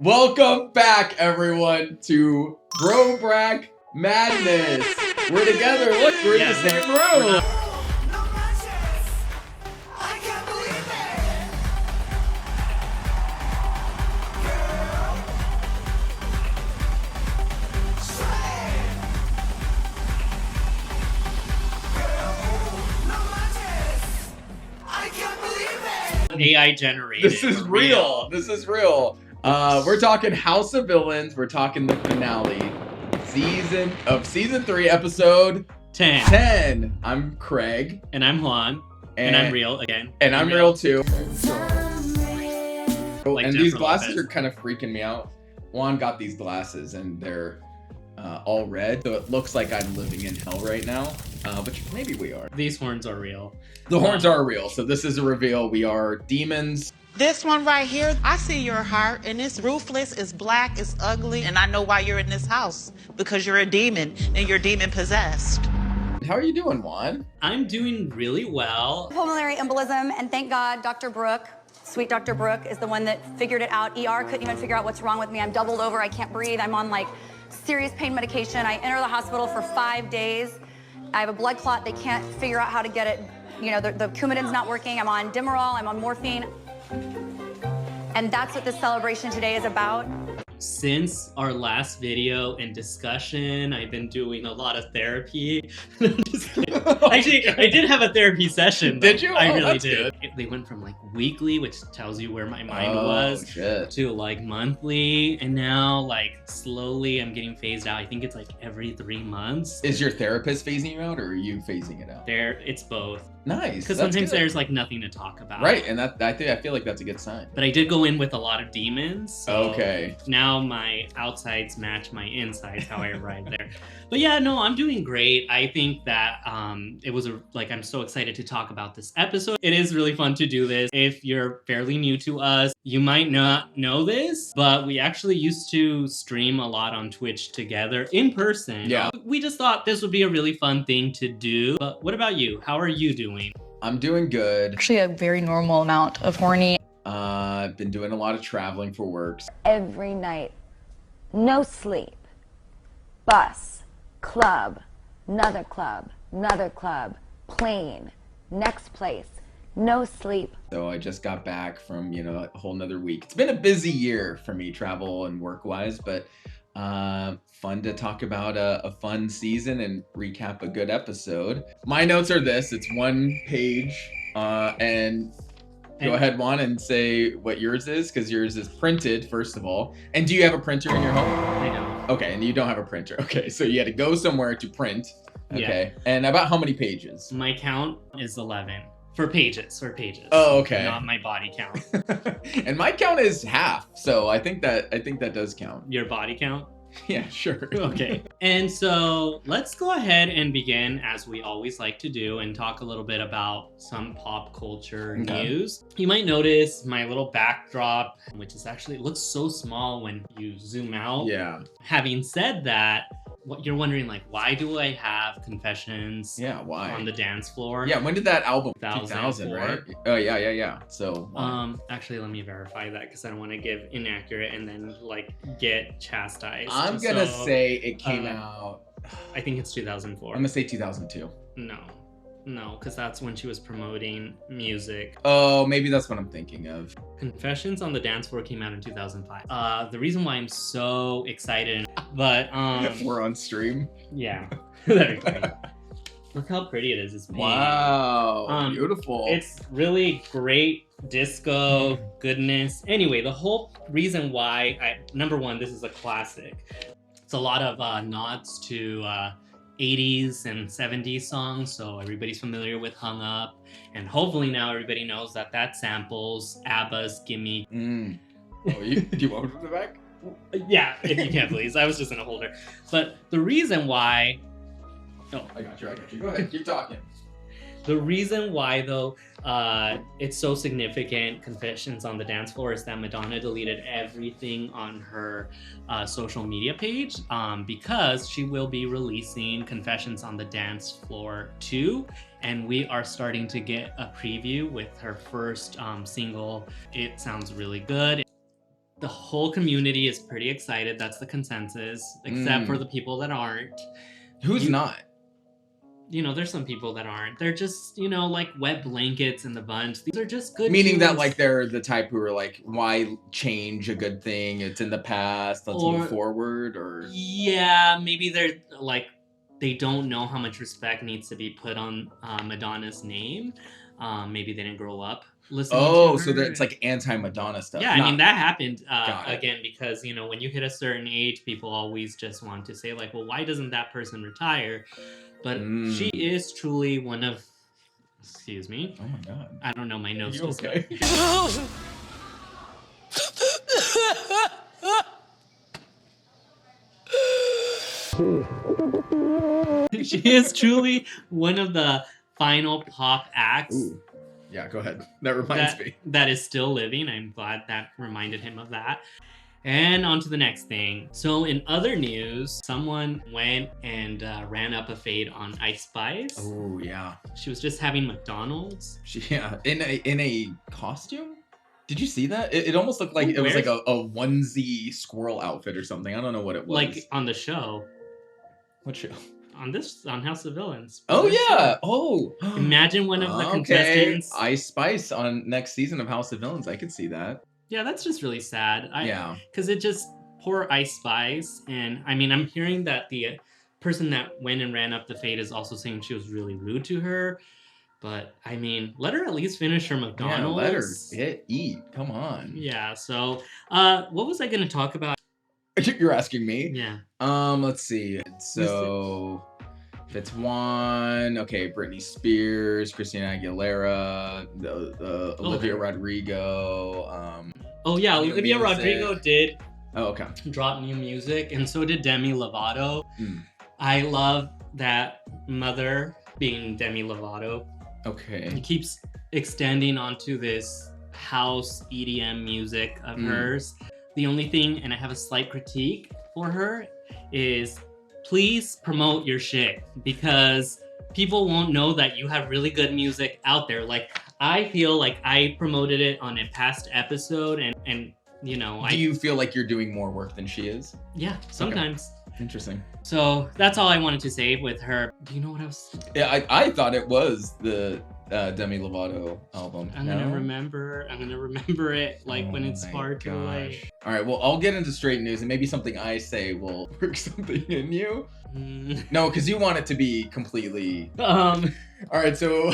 Welcome back, everyone, to Brobrack Madness. We're together. Look, we're in the same room. AI generated. This is real. This is real. We're talking House of Villains. We're talking the finale, season 3, episode 10. I'm Craig. And I'm Juan. And I'm real again. And I'm real too. Like and Jennifer these glasses Lopez. are kind of freaking me out. Juan got these glasses and they're all red, so it looks like I'm living in hell right now, which maybe we are. These horns are real. The horns are real, so this is a reveal. We are demons. This one right here, I see your heart, and it's ruthless, it's black, it's ugly, and I know why you're in this house, because you're a demon, and you're demon possessed. How are you doing, Juan? I'm doing really well. Pulmonary embolism, and thank God Dr. Brooke, sweet Dr. Brooke, is the one that figured it out. ER couldn't even figure out what's wrong with me. I'm doubled over, I can't breathe, I'm on like serious pain medication. I enter the hospital for 5 days. I have a blood clot, they can't figure out how to get it. You know, the Coumadin's not working, I'm on Demerol, I'm on morphine. And that's what this celebration today is about. Since our last video and discussion, I've been doing a lot of therapy. Just kidding. Actually, I did have a therapy session. Did you? I Oh, really that's did. good. They went from like weekly, which tells you where my mind Oh, was, shit. to like monthly, and now like slowly I'm getting phased out. I think it's like every 3 months. Is your therapist phasing you out, or are you phasing it out? It's both. Nice. Because that's sometimes good. there's like nothing to talk about. Right, and I feel like that's a good sign. But I did go in with a lot of demons. So Okay. now my outsides match my insides, how I arrived there. But yeah, no, I'm doing great. I think that it was I'm so excited to talk about this episode. It is really fun to do this. If you're fairly new to us, you might not know this, but we actually used to stream a lot on Twitch together in person. Yeah. We just thought this would be a really fun thing to do. But what about you? How are you doing? I'm doing good. Actually, a very normal amount of horny. I've been doing a lot of traveling for work. Every night. No sleep. Bus. Club. Another club. Another club. Plane. Next place. No sleep. So I just got back from, a whole nother week. It's been a busy year for me, travel and work-wise, but fun to talk about a fun season and recap a good episode. My notes are this. It's 1 page, and go ahead, Juan, and say what yours is, because yours is printed, first of all. And do you have a printer in your home? I know. Okay, and you don't have a printer. Okay, so you had to go somewhere to print. Okay, Yeah. and about how many pages? My count is 11. For pages. Oh, okay. Not my body count. And my count is half, so I think that does count. Your body count? Yeah, sure. Okay. And so let's go ahead and begin, as we always like to do, and talk a little bit about some pop culture news. You might notice my little backdrop, which is actually, it looks so small when you zoom out. Yeah. Having said that, what you're wondering, like, why do I have Confessions Yeah, why? on the dance floor? Yeah, when did that album? 2000, right? Oh, yeah. So, Actually, let me verify that because I don't want to give inaccurate and then like get chastised. I'm gonna So, say it came out. I think it's 2004. I'm gonna say 2002. No, because that's when she was promoting music. Oh, maybe that's what I'm thinking of. Confessions on the Dance Floor came out in 2005. The reason why I'm so excited, but We're on stream. yeah, that'd be great. Look how pretty it is. It's pink. Wow, beautiful. It's really great disco goodness. Anyway, the whole reason why number one, this is a classic. It's a lot of nods to 80s and 70s songs, so everybody's familiar with Hung Up, and hopefully now everybody knows that samples ABBA's Gimme. Oh, do you want it back? Yeah, if you can please. I was just gonna hold her. But the reason why... Oh, I got you. Go ahead, keep talking. The reason why, though, it's so significant, Confessions on the Dance Floor, is that Madonna deleted everything on her social media page because she will be releasing Confessions on the Dance Floor 2, and we are starting to get a preview with her first single. It sounds really good. The whole community is pretty excited. That's the consensus, except for the people that aren't. Who's not? You know, there's some people that aren't. They're just, you know, like wet blankets in the bunch. These are just good Meaning that tunes. like they're the type who are like, why change a good thing? It's in the past. Let's move forward. Or yeah, maybe they're like they don't know how much respect needs to be put on Madonna's name. Maybe they didn't grow up listening to her. So that it's like anti-Madonna stuff. Yeah, I mean that happened Got it. again because you know when you hit a certain age, people always just want to say like, well, why doesn't that person retire? But she is truly one of. Excuse me. Oh my god. I don't know. My nose You just. okay? She is truly one of the final pop acts. Ooh. Yeah, go ahead. That reminds me. That is still living. I'm glad that reminded him of that. And on to the next thing. So in other news, someone went and ran up a fade on Ice Spice. Oh yeah. She was just having McDonald's. In a costume. Did you see that? It almost looked like it was like a onesie squirrel outfit or something. I don't know what it was. Like on the show. What show? On House of Villains. Oh yeah. Oh. Imagine one of the contestants. Ice Spice on next season of House of Villains. I could see that. Yeah, that's just really sad. Yeah. Because it just poor Ice Spice, and I mean, I'm hearing that the person that went and ran up the fade is also saying she was really rude to her. But I mean, let her at least finish her McDonald's. Yeah, let her eat. Come on. Yeah. So, what was I going to talk about? You're asking me? Yeah. Let's see. So if it's Juan, okay, Britney Spears, Christina Aguilera, Olivia Rodrigo. Oh yeah, new Olivia music. Rodrigo did. Oh, okay. Drop new music, and so did Demi Lovato. I love that mother being Demi Lovato. Okay. It keeps extending onto this house EDM music of hers. The only thing, and I have a slight critique for her, is please promote your shit because people won't know that you have really good music out there. Like, I feel like I promoted it on a past episode and you know, Do you feel like you're doing more work than she is? Yeah, sometimes. Okay. Interesting. So that's all I wanted to say with her. Do you know what I was? Yeah, I thought it was the Demi Lovato album. I'm gonna remember it like when it's far too late. All right, well, I'll get into straight news, and maybe something I say will work something in you. No, because you want it to be completely. All right, so.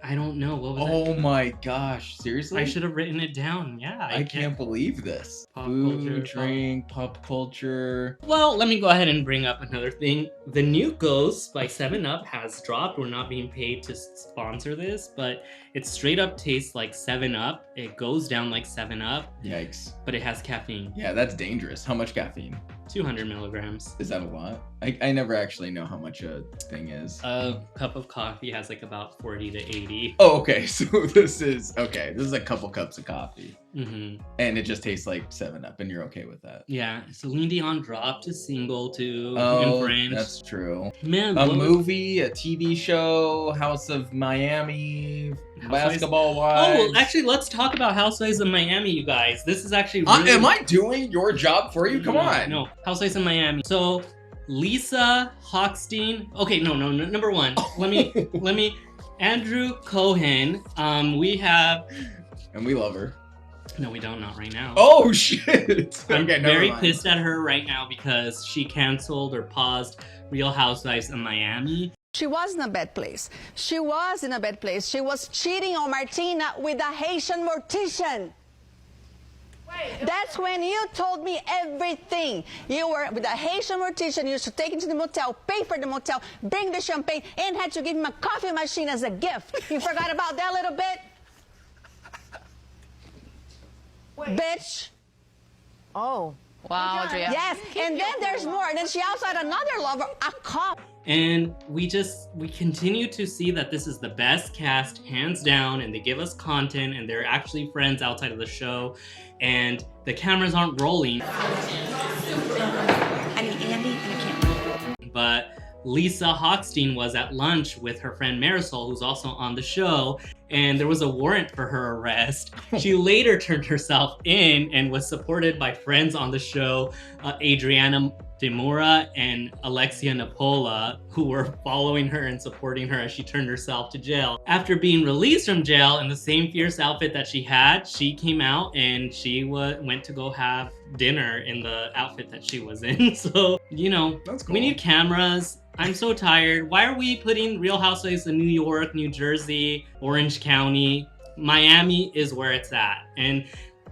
I don't know what was. Oh my gosh! Seriously? I should have written it down. Yeah, I can't believe this. Pop Food, culture, drink, pop culture. Well, let me go ahead and bring up another thing. The new Ghost by 7-Up has dropped. We're not being paid to sponsor this, but it straight up tastes like 7-Up. It goes down like 7-Up. Yikes! But it has caffeine. Yeah, that's dangerous. How much caffeine? 200 milligrams. Is that a lot? I never actually know how much a thing is. A cup of coffee has like about 40 to 80. Oh, okay. So this is a couple cups of coffee. And it just tastes like 7-Up, and you're okay with that. Yeah. Celine Dion dropped a single too. Oh, in French. that's true. Man, a movie, a TV show, House of Miami, Basketball Wives. Oh, actually, let's talk about Housewives of Miami, you guys. This is actually really... Am I doing your job for you? Come on. No, Housewives of Miami. So, Lisa Hochstein. Okay, no. Number one, let me. Andrew Cohen. We have. And we love her. No, we don't. Not right now. Oh shit! I'm Okay, very pissed at her right now because she canceled or paused Real Housewives of Miami. She was in a bad place. She was in a bad place. She was cheating on Martina with a Haitian mortician. That's when you told me everything. You were with a Haitian mortician. You should take him to the motel, pay for the motel, bring the champagne, and had to give him a coffee machine as a gift. You forgot about that little bit? Bitch. Oh. Wow, Adria. Yes, and then there's more. And then she also had another lover, a cop. And we continue to see that this is the best cast, hands down, and they give us content, and they're actually friends outside of the show, and the cameras aren't rolling. I need Andy and a camera. But Lisa Hochstein was at lunch with her friend Marisol, who's also on the show, and there was a warrant for her arrest. She later turned herself in and was supported by friends on the show, Adriana Demora and Alexia Napola, who were following her and supporting her as she turned herself to jail. After being released from jail in the same fierce outfit that she had, she came out and she went to go have dinner in the outfit that she was in. So, you know, That's cool. We need cameras. I'm so tired. Why are we putting Real Housewives in New York, New Jersey, Orange County? Miami is where it's at. And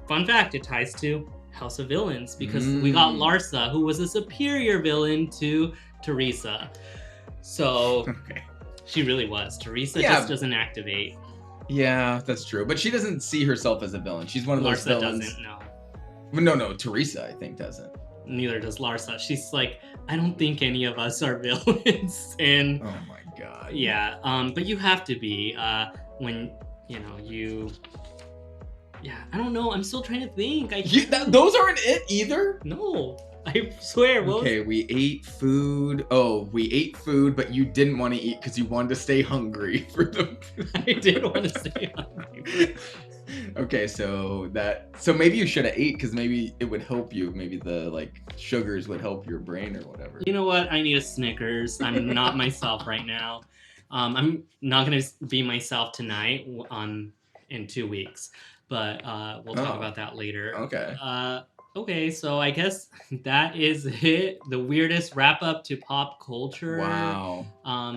fun fact, it ties to House of Villains because we got Larsa, who was a superior villain to Teresa. So she really was. Teresa just doesn't activate. Yeah, that's true. But she doesn't see herself as a villain. She's one of those Larsa villains. doesn't, no. No, Teresa, I think, doesn't. Neither does Larsa. She's like, I don't think any of us are villains. And oh my god. Yeah, but you have to be when you know you. Yeah, I don't know. I'm still trying to think. Those aren't it either. No, I swear. Okay, we ate food. Oh, we ate food, but you didn't want to eat because you wanted to stay hungry for the. I did want to stay hungry. Okay, so maybe you should have ate because maybe it would help you. Maybe the sugars would help your brain or whatever. You know what? I need a Snickers. I'm not myself right now. I'm not gonna be myself tonight. In 2 weeks, but we'll talk about that later. Okay. Okay, so I guess that is it. The weirdest wrap up to pop culture. Wow.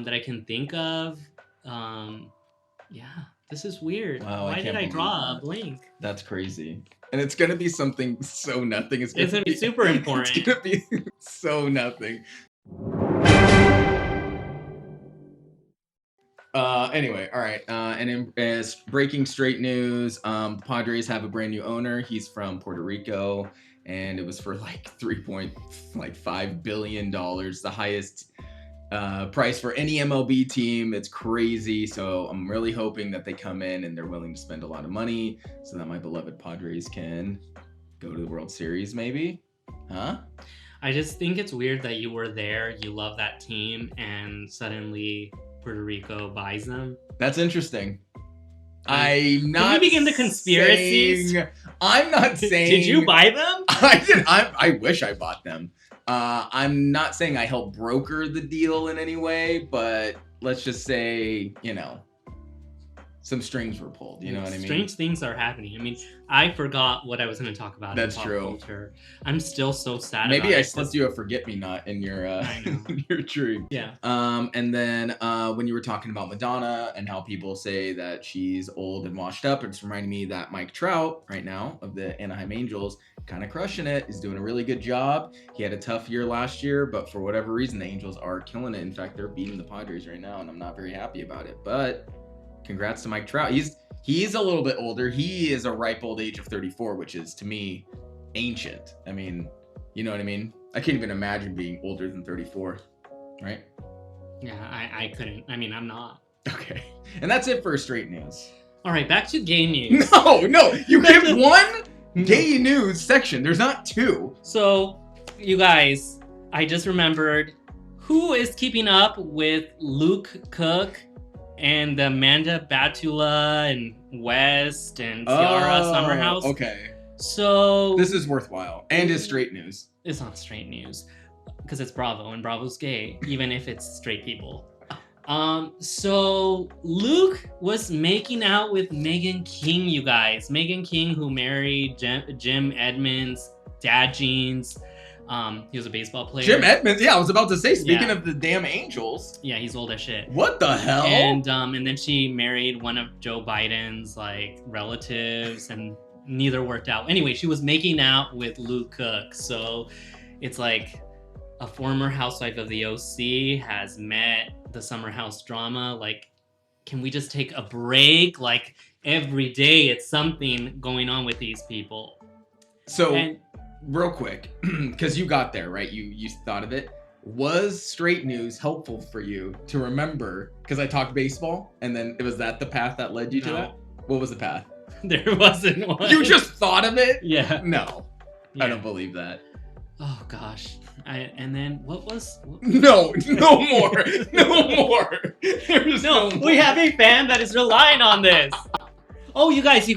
That I can think of. Yeah. This is weird. Wow, Why did I draw a blank? That's crazy. And it's going to be something so nothing. It's going to be super important. It's going to be so nothing. Anyway, all right. And in breaking straight news, Padres have a brand new owner. He's from Puerto Rico, and it was for $3.5 billion, the highest price for any MLB team. It's crazy. So I'm really hoping that they come in and they're willing to spend a lot of money so that my beloved Padres can go to the World Series, maybe. Huh? I just think it's weird that you were there, you love that team, and suddenly Puerto Rico buys them. That's interesting. I'm not. Can we begin the conspiracies? I'm not saying. Did you buy them? I did. I wish I bought them. I'm not saying I helped broker the deal in any way, but let's just say, some strings were pulled. You know what I mean? Strange things are happening. I mean, I forgot what I was going to talk about. That's in pop true. Culture. I'm still so sad. Maybe about I it, slipped you a forget-me-not in your in your tree. Yeah. And then when you were talking about Madonna and how people say that she's old and washed up, it's reminding me that Mike Trout right now of the Anaheim Angels kind of crushing it. He's doing a really good job. He had a tough year last year, but for whatever reason, the Angels are killing it. In fact, they're beating the Padres right now, and I'm not very happy about it. But congrats to Mike Trout. He's a little bit older. He is a ripe old age of 34, which is, to me, ancient. I mean, you know what I mean? I can't even imagine being older than 34, right? Yeah, I couldn't. I mean, I'm not. Okay. And that's it for straight news. All right, back to gay news. No, you give one gay news section. There's not two. So, you guys, I just remembered, who is keeping up with Luke Cook and Amanda Batula and West and Tiara Summerhouse? Okay. So this is worthwhile and is straight news. It's not straight news because it's Bravo and Bravo's gay, even if it's straight people. So Luke was making out with Megan King, you guys. Megan King, who married Jim Edmonds, Dad Jeans. He was a baseball player. Jim Edmonds, yeah, I was about to say, speaking of the damn Angels. Yeah, he's old as shit. What the hell? And then she married one of Joe Biden's relatives, and neither worked out. Anyway, she was making out with Luke Cook. So it's like a former housewife of the OC has met the Summer House drama. Can we just take a break? Every day it's something going on with these people. So real quick, because you got there, right? You thought of it. Was straight news helpful for you to remember? Because I talked baseball, and then was that the path that led you to that? What was the path? There wasn't one. You just thought of it? Yeah. No, yeah. I don't believe that. Oh gosh. And then what was? No more. No more. There's No, no we more. have a fan that is relying on this. Oh, you guys.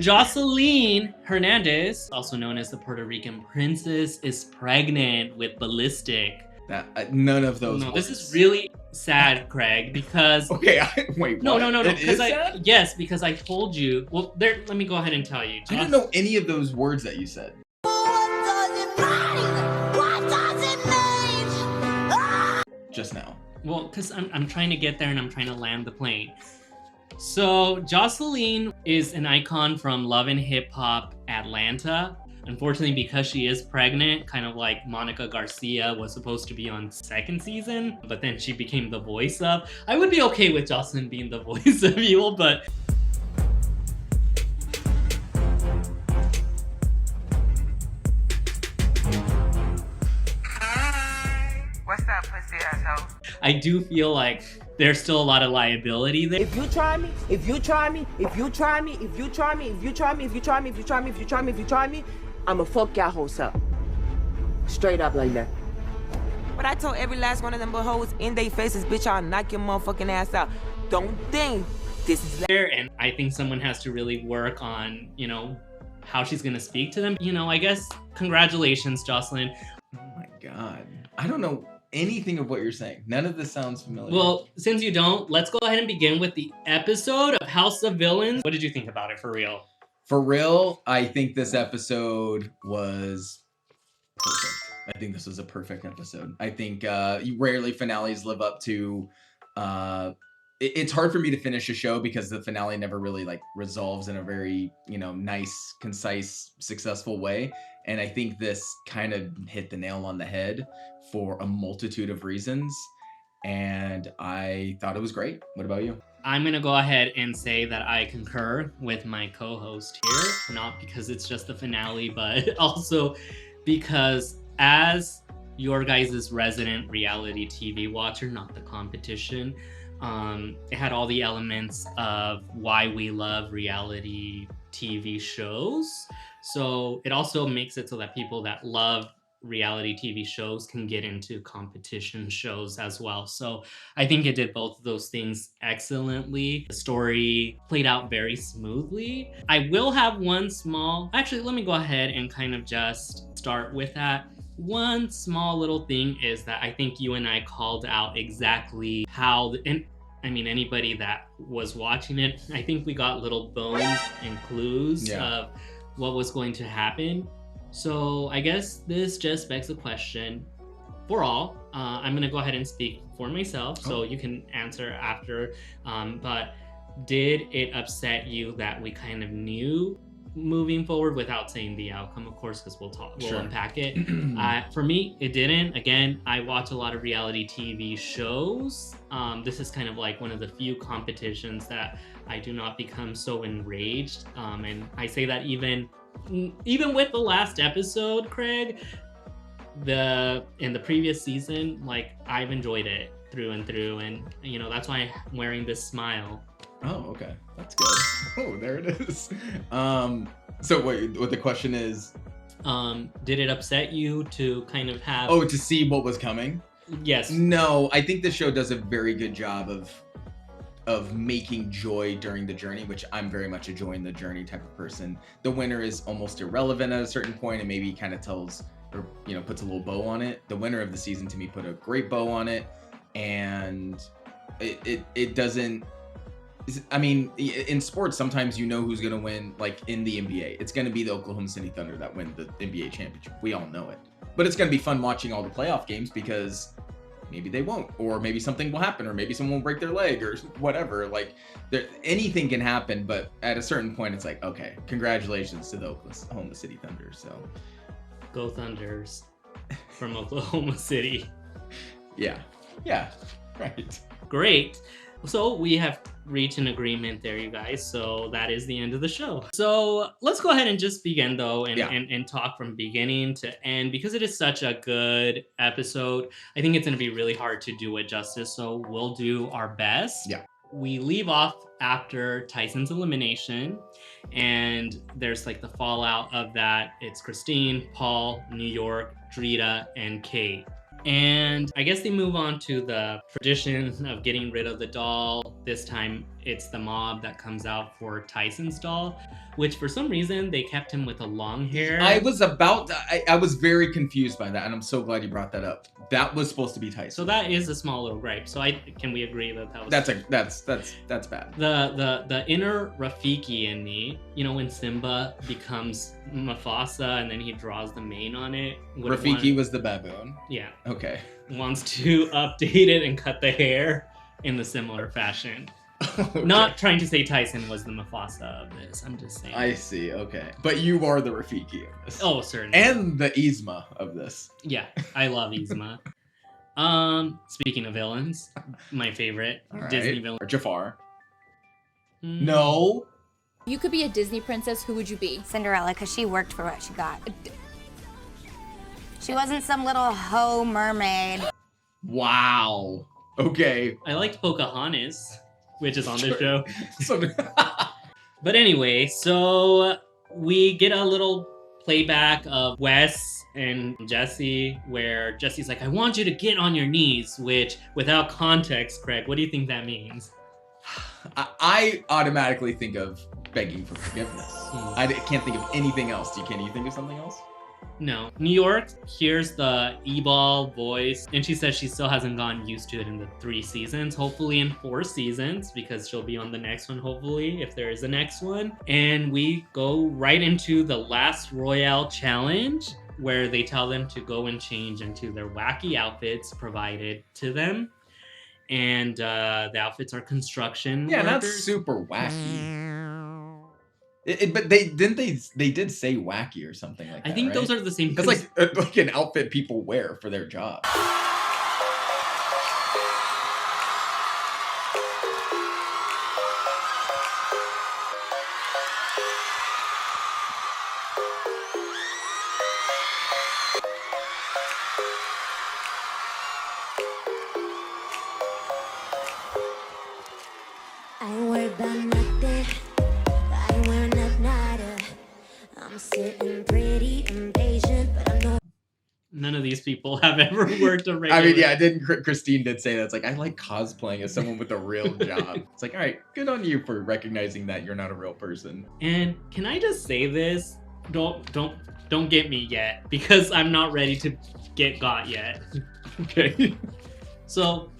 Jocelyn Hernandez, also known as the Puerto Rican princess, is pregnant with Ballistic. None of those. No, words. this is really sad, Craig, because Okay, wait. no. What? It is sad? Yes, because I told you. Well, there. Let me go ahead and tell you. I didn't know any of those words that you said. Just now. Well, because I'm trying to get there and I'm trying to land the plane. So Jocelyn is an icon from Love and Hip Hop Atlanta. Unfortunately, because she is pregnant, kind of like Monica Garcia was supposed to be on second season, but then she became the voice of. I would be okay with Jocelyn being the voice of Evil, but What's up, pussy asshole? I do feel like there's still a lot of liability there. If you try me, if you try me, if you try me, if you try me, if you try me, if you try me, if you try me, if you try me, if you try me, I'ma fuck y'all hoes up. Straight up like that. But I told every last one of them hoes in their faces, bitch, I'll knock your motherfucking ass out. Don't think this is there, and I think someone has to really work on, how she's gonna speak to them. I guess congratulations, Jocelyn. Oh my god. I don't know anything of what you're saying. None of this sounds familiar. Well, since you don't, let's go ahead and begin with the episode of House of Villains. What did you think about it, for real? For real, I think this episode was perfect. I think this was a perfect episode. I think rarely finales live up to it's hard for me to finish a show because the finale never really resolves in a very, nice, concise, successful way. And I think this kind of hit the nail on the head for a multitude of reasons. And I thought it was great. What about you? I'm going to go ahead and say that I concur with my co-host here, not because it's just the finale, but also because as your guys' resident reality TV watcher, not the competition, it had all the elements of why we love reality TV shows. So it also makes it so that people that love reality TV shows can get into competition shows as well. So I think it did both of those things excellently. The story played out very smoothly. I will have actually, let me go ahead and kind of just start with that. One small little thing is that I think you and I called out exactly how, anybody that was watching it, I think we got little bones and clues of what was going to happen. So I guess this just begs the question for all. I'm going to go ahead and speak for myself, so you can answer after. But did it upset you that we kind of knew moving forward without saying the outcome, of course, because we'll unpack it. For me, it didn't. Again, I watch a lot of reality TV shows. This is kind of like one of the few competitions that I do not become so enraged. And I say that even with the last episode, Craig, in the previous season, I've enjoyed it through and through, and that's why I'm wearing this smile. Oh, okay. That's good. Oh, there it is. So wait, what the question is? Did it upset you to kind of have... Oh, to see what was coming? Yes. No, I think the show does a very good job of making joy during the journey, which I'm very much a joy in the journey type of person. The winner is almost irrelevant at a certain point, and maybe kind of tells or puts a little bow on it. The winner of the season to me put a great bow on it, and it doesn't. In sports, sometimes who's going to win, like in the NBA. It's going to be the Oklahoma City Thunder that win the NBA championship. We all know it. But it's going to be fun watching all the playoff games because maybe they won't, or maybe something will happen, or maybe someone will break their leg or whatever. Anything can happen, but at a certain point, it's like, okay, congratulations to the Oklahoma City Thunder. So, go Thunders from Oklahoma City. Yeah, right. Great. So we have reached an agreement there, you guys. So that is the end of the show. So let's go ahead and just begin, though, and talk from beginning to end, because it is such a good episode. I think it's going to be really hard to do it justice, so we'll do our best. Yeah. We leave off after Tyson's elimination, and there's the fallout of that. It's Christine, Paul, New York, Drita, and Kate. And I guess they move on to the tradition of getting rid of the doll. This time it's the mob that comes out for Tyson's doll, which for some reason they kept him with a long hair. I was very confused by that, and I'm so glad you brought that up. That was supposed to be Tyson. So that is a small little gripe. So can we agree that was that's bad. The inner Rafiki in me, you know, when Simba becomes Mufasa and then he draws the mane on it. Rafiki was the baboon. Yeah. Okay. Wants to update it and cut the hair in the similar fashion. Okay. Not trying to say Tyson was the Mufasa of this. I'm just saying. I see. Okay. But you are the Rafiki of this. Oh, certainly. And the Yzma of this. Yeah, I love Yzma. Speaking of villains, my favorite Disney villain. Jafar. No. You could be a Disney princess. Who would you be? Cinderella, because she worked for what she got. She wasn't some little hoe mermaid. Wow. Okay. I liked Pocahontas, which is on this show. So, but anyway, so we get a little playback of Wes and Jesse, where Jesse's like, I want you to get on your knees, which, without context, Craig, what do you think that means? I automatically think of begging for forgiveness. I can't think of anything else. Can you think of something else? No. New York hears the E-ball voice, and she says she still hasn't gotten used to it in the 3 seasons, hopefully in 4 seasons, because she'll be on the next one, hopefully, if there is a next one. And we go right into the last Royale challenge, where they tell them to go and change into their wacky outfits provided to them. And the outfits are construction workers. That's super wacky. But they did say wacky or something like that. I think those are the same. It's like an outfit people wear for their job. I ain't worried about nothing. I ain't wearing that nada. I'm sitting pretty impatient, but I know. None of these people have ever worked a regular. I mean, yeah, Christine did say that. It's like, I like cosplaying as someone with a real job. It's like, all right, good on you for recognizing that you're not a real person. And can I just say this? Don't get me yet, because I'm not ready to get got yet. Okay. So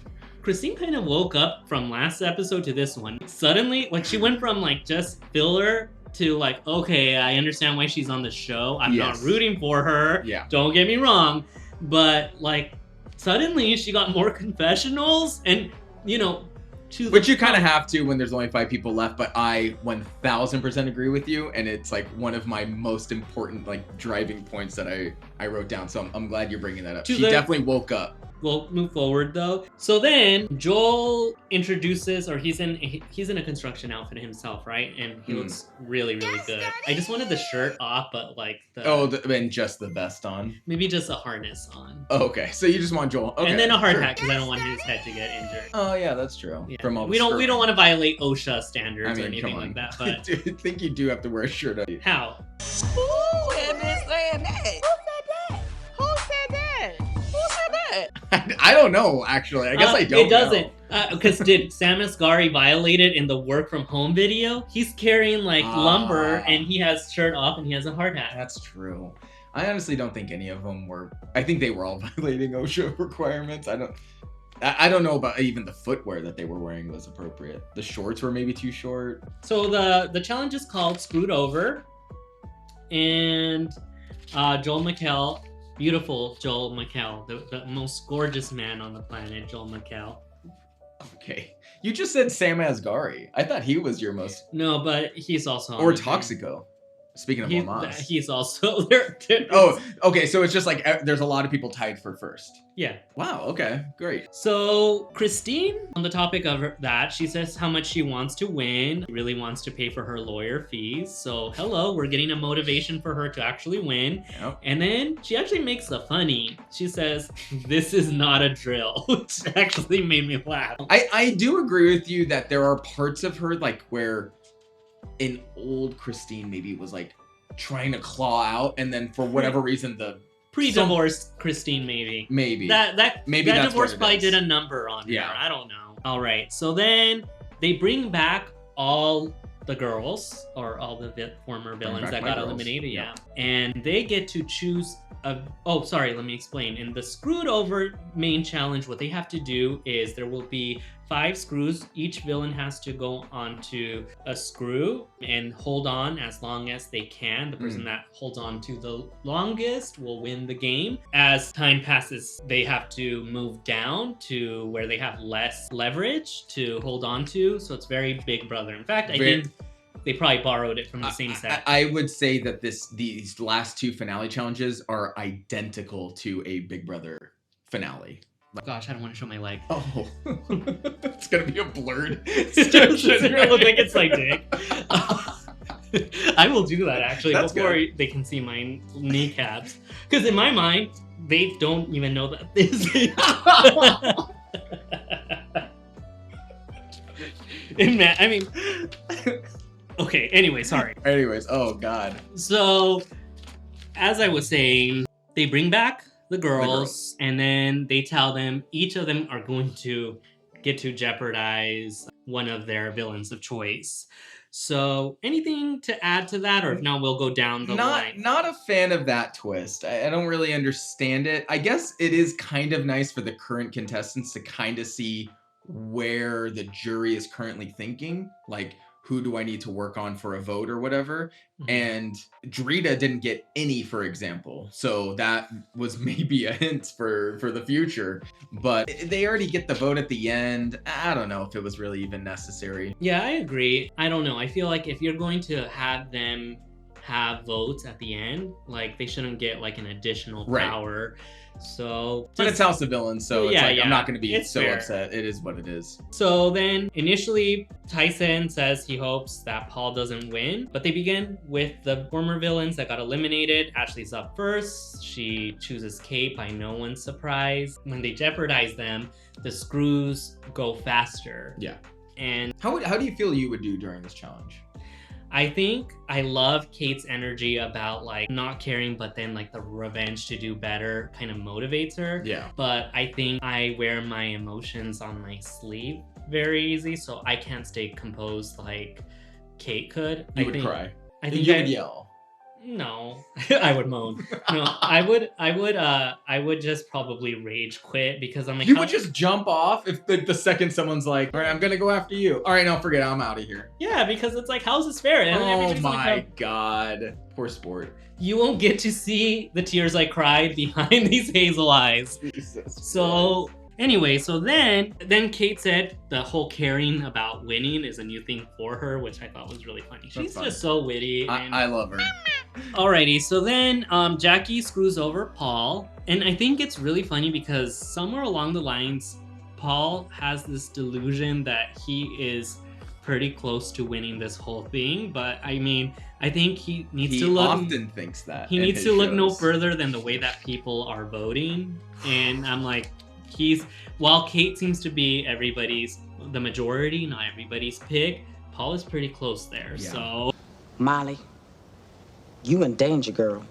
Christine kind of woke up from last episode to this one. Suddenly, like, she went from like just filler to like, okay, I understand why she's on the show. I'm not rooting for her. Yeah. Don't get me wrong. But like, suddenly she got more confessionals and, you know, which you kind of have to when there's only 5 people left, but I 1000% agree with you, and it's like one of my most important like driving points that I wrote down. So I'm glad you're bringing that up. She definitely woke up. We'll move forward though. So then Joel introduces, or he's in a construction outfit himself, right? And he looks really, really good. I just wanted the shirt off, but like and just the vest on. Maybe just a harness on. Oh, okay. So you just want Joel. Okay. And then a hard hat because I don't want his head to get injured. Oh yeah, that's true. Yeah. From all we don't want to violate OSHA standards or anything like that. But I think you do have to wear a shirt. How? Who am I saying that? Who said that? Who said that? I don't know, actually. I guess I don't. It doesn't. Because did Sam Asghari violate it in the work from home video? He's carrying like lumber and he has shirt off and he has a hard hat. That's true. I honestly don't think any of them were. I think they were all violating OSHA requirements. I don't know about even the footwear that they were wearing was appropriate. The shorts were maybe too short. So the challenge is called Screwed Over. And Joel McHale, beautiful Joel McHale, the most gorgeous man on the planet, Joel McHale. Okay. You just said Sam Asghari. I thought he was your most... No, but he's also... Or Toxico. Speaking of Lamas. He's also there. Oh, okay. So it's just like there's a lot of people tied for first. Yeah. Wow. Okay. Great. So Christine, on the topic of that, she says how much she wants to win, really wants to pay for her lawyer fees. So hello, we're getting a motivation for her to actually win. Yep. And then she actually makes a funny. She says, "This is not a drill," which actually made me laugh. I do agree with you that there are parts of her like where in old Christine maybe was like trying to claw out, and then for whatever reason the pre-divorce Christine, maybe. That divorce probably did a number on her. I don't know. All right, so then they bring back all the girls, or all the former villains that got eliminated, and they get to choose let me explain. In the screwed over main challenge, what they have to do is there will be 5 screws. Each villain has to go onto a screw and hold on as long as they can. The person that holds on to the longest will win the game. As time passes, they have to move down to where they have less leverage to hold on to. So it's very Big Brother. In fact, I think they probably borrowed it from the same set. I would say that these last 2 finale challenges are identical to a Big Brother finale. Gosh, I don't want to show my leg. Oh, it's gonna be a blurred It's gonna look like it's like dick. I will do that actually before they can see my kneecaps, because in my mind they don't even know that this. I mean. Okay, anyway, sorry. Anyways, oh god. So, as I was saying, they bring back the girls, and then they tell them each of them are going to get to jeopardize one of their villains of choice. So, anything to add to that, or if not, we'll go down the line? Not a fan of that twist. I don't really understand it. I guess it is kind of nice for the current contestants to kind of see where the jury is currently thinking. Like, who do I need to work on for a vote or whatever? And Drita didn't get any, for example. So that was maybe a hint for the future. But they already get the vote at the end. I don't know if it was really even necessary. Yeah, I agree. I don't know. I feel like if you're going to have them have votes at the end, like they shouldn't get like an additional power. So, but it's House of Villains, so it's I'm not going to be fair. upset. It is what it is. So then, initially, Tyson says he hopes that Paul doesn't win, but they begin with the former villains that got eliminated. Ashley's up first. She chooses Kate by no one's surprise. When they jeopardize them, the screws go faster. Yeah. And how do you feel you would do during this challenge? I think I love Kate's energy about like not caring, but then like the revenge to do better kind of motivates her. Yeah. But I think I wear my emotions on my sleeve very easy, so I can't stay composed like Kate could. You would cry. I think you would yell. No, I would moan. No, I would just probably rage quit, because I'm like, you would just jump off if the second someone's like, all right, I'm gonna go after you. All right, no, forget it, I'm out of here. Yeah, because it's like, how's this fair? And oh my god, poor sport. You won't get to see the tears I cried behind these hazel eyes. Jesus so Christ. Anyway, so then Kate said the whole caring about winning is a new thing for her, which I thought was really funny. She's just so witty. I love her. Alrighty, so then Jackie screws over Paul, and I think it's really funny because somewhere along the lines, Paul has this delusion that he is pretty close to winning this whole thing, but I mean, I think he needs to look. He often thinks that. He needs to look no further than the way that people are voting, and I'm like, while Kate seems to be the majority, not everybody's pick, Paul is pretty close there. Yeah. So Molly, you in danger, girl.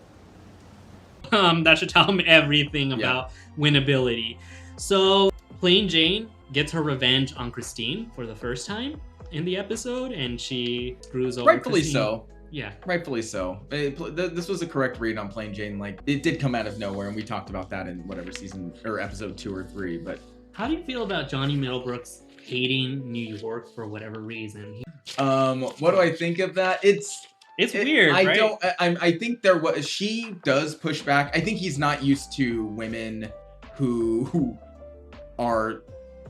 That should tell him everything about winnability. So Plain Jane gets her revenge on Christine for the first time in the episode, and she screws over Rightfully Christine. so. Yeah. Rightfully so. This was a correct read on Plain Jane. Like, it did come out of nowhere, and we talked about that in whatever season, or episode 2 or 3, but... How do you feel about Johnny Middlebrooks hating New York for whatever reason? What do I think of that? It's weird, right? I think she does push back. I think he's not used to women who are,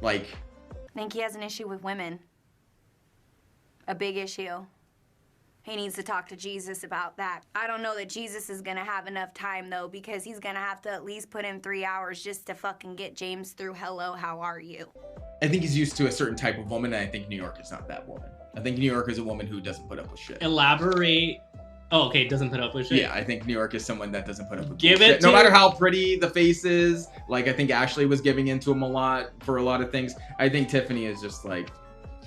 like... I think he has an issue with women. A big issue. He needs to talk to Jesus about that. I don't know that Jesus is gonna have enough time though, because he's gonna have to at least put in 3 hours just to fucking get James through hello, how are you? I think he's used to a certain type of woman, and I think New York is not that woman. I think New York is a woman who doesn't put up with shit. Elaborate. Oh, okay, doesn't put up with shit? Yeah, I think New York is someone that doesn't put up with shit. No matter how pretty the face is, like I think Ashley was giving into him a lot for a lot of things. I think Tiffany is just like...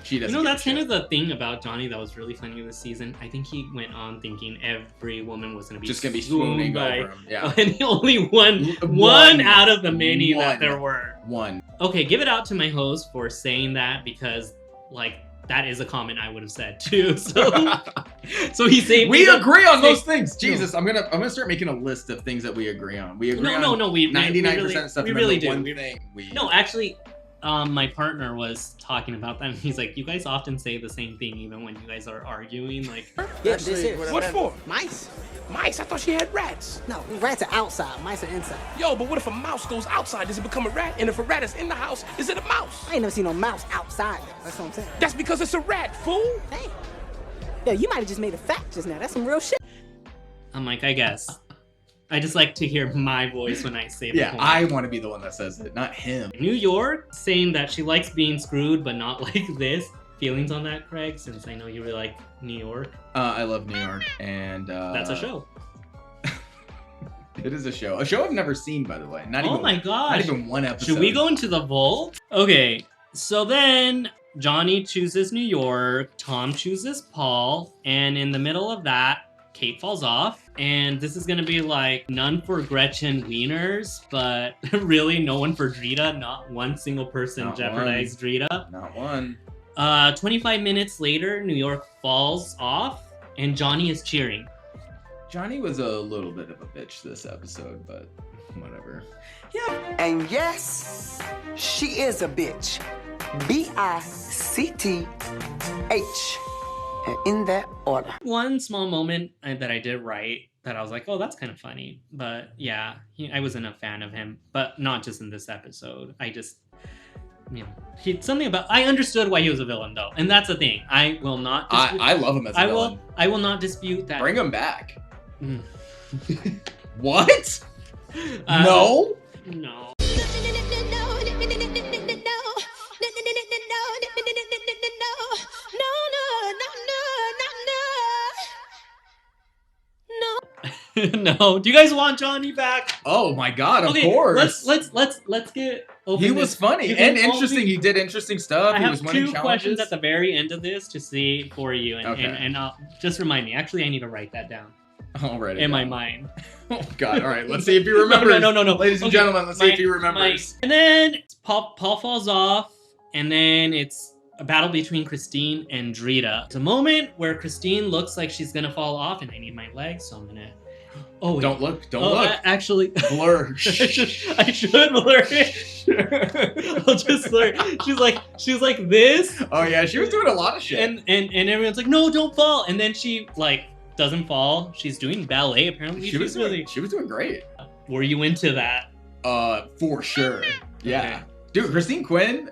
She doesn't. You know, that's kind of the thing about Johnny that was really funny this season. I think he went on thinking every woman was going to be just going to be swooning over him. Yeah. And only one out of the many that there were. One. Okay, give it out to my host for saying that, because like that is a comment I would have said too. So he saved. We agree on those things. Jesus, I'm gonna start making a list of things that we agree on. We agree on 99% of stuff. We really do. One thing no, actually, my partner was talking about that, and he's like, "You guys often say the same thing, even when you guys are arguing." Like, yeah, this is what for? Mice. Mice? I thought she had rats. No, rats are outside. Mice are inside. Yo, but what if a mouse goes outside? Does it become a rat? And if a rat is in the house, is it a mouse? I ain't never seen no mouse outside. That's what I'm saying. That's because it's a rat, fool. Hey. Yeah, you might have just made a fact just now. That's some real shit. I'm like, I guess. I just like to hear my voice when I say the Yeah, point. I want to be the one that says it, not him. New York saying that she likes being screwed, but not like this. Feelings on that, Craig? Since I know you really like New York. I love New York, and that's a show. It is a show. A show I've never seen, by the way. Oh my gosh. Not even one episode. Should we go into the vault? Okay, so then Johnny chooses New York, Tom chooses Paul, and in the middle of that, Kate falls off. And this is gonna be like none for Gretchen Wieners, but really no one for Drita. Not one single person Not jeopardized Drita. Not one. 25 minutes later, New York falls off, and Johnny is cheering. Johnny was a little bit of a bitch this episode, but whatever. Yeah. And yes, she is a bitch. B-I-C-T-H. And in that order. One small moment that I did right that I was like, oh, that's kind of funny. But yeah, I wasn't a fan of him, but not just in this episode. I just, you know, something about, I understood why he was a villain though. And that's the thing. I will not. I love him as a villain. I will not dispute that. Bring him back. What? No? No. No. Do you guys want Johnny back? Oh my god, of course. Let's get open. He was funny and interesting. He did interesting stuff. I He was have winning two challenges. questions at the very end of this to see for you, and Okay. and just remind me. Actually, I need to write that down. Already. In my mind. Oh god. All right. Let's see if he remembers. No. Ladies and Okay, gentlemen, let's see if he remembers. And then Paul falls off, and then it's a battle between Christine and Drita. It's a moment where Christine looks like she's gonna fall off, and I need my legs, so I'm gonna. Oh, wait. Don't look. Don't look. Actually, blur. I should blur it. I'll just blur. She's like this. Oh yeah, she was doing a lot of shit. And everyone's like, no, don't fall. And then she like doesn't fall. She's doing ballet apparently. She was doing great. Were you into that? For sure. Yeah. Okay. Dude, Christine Quinn.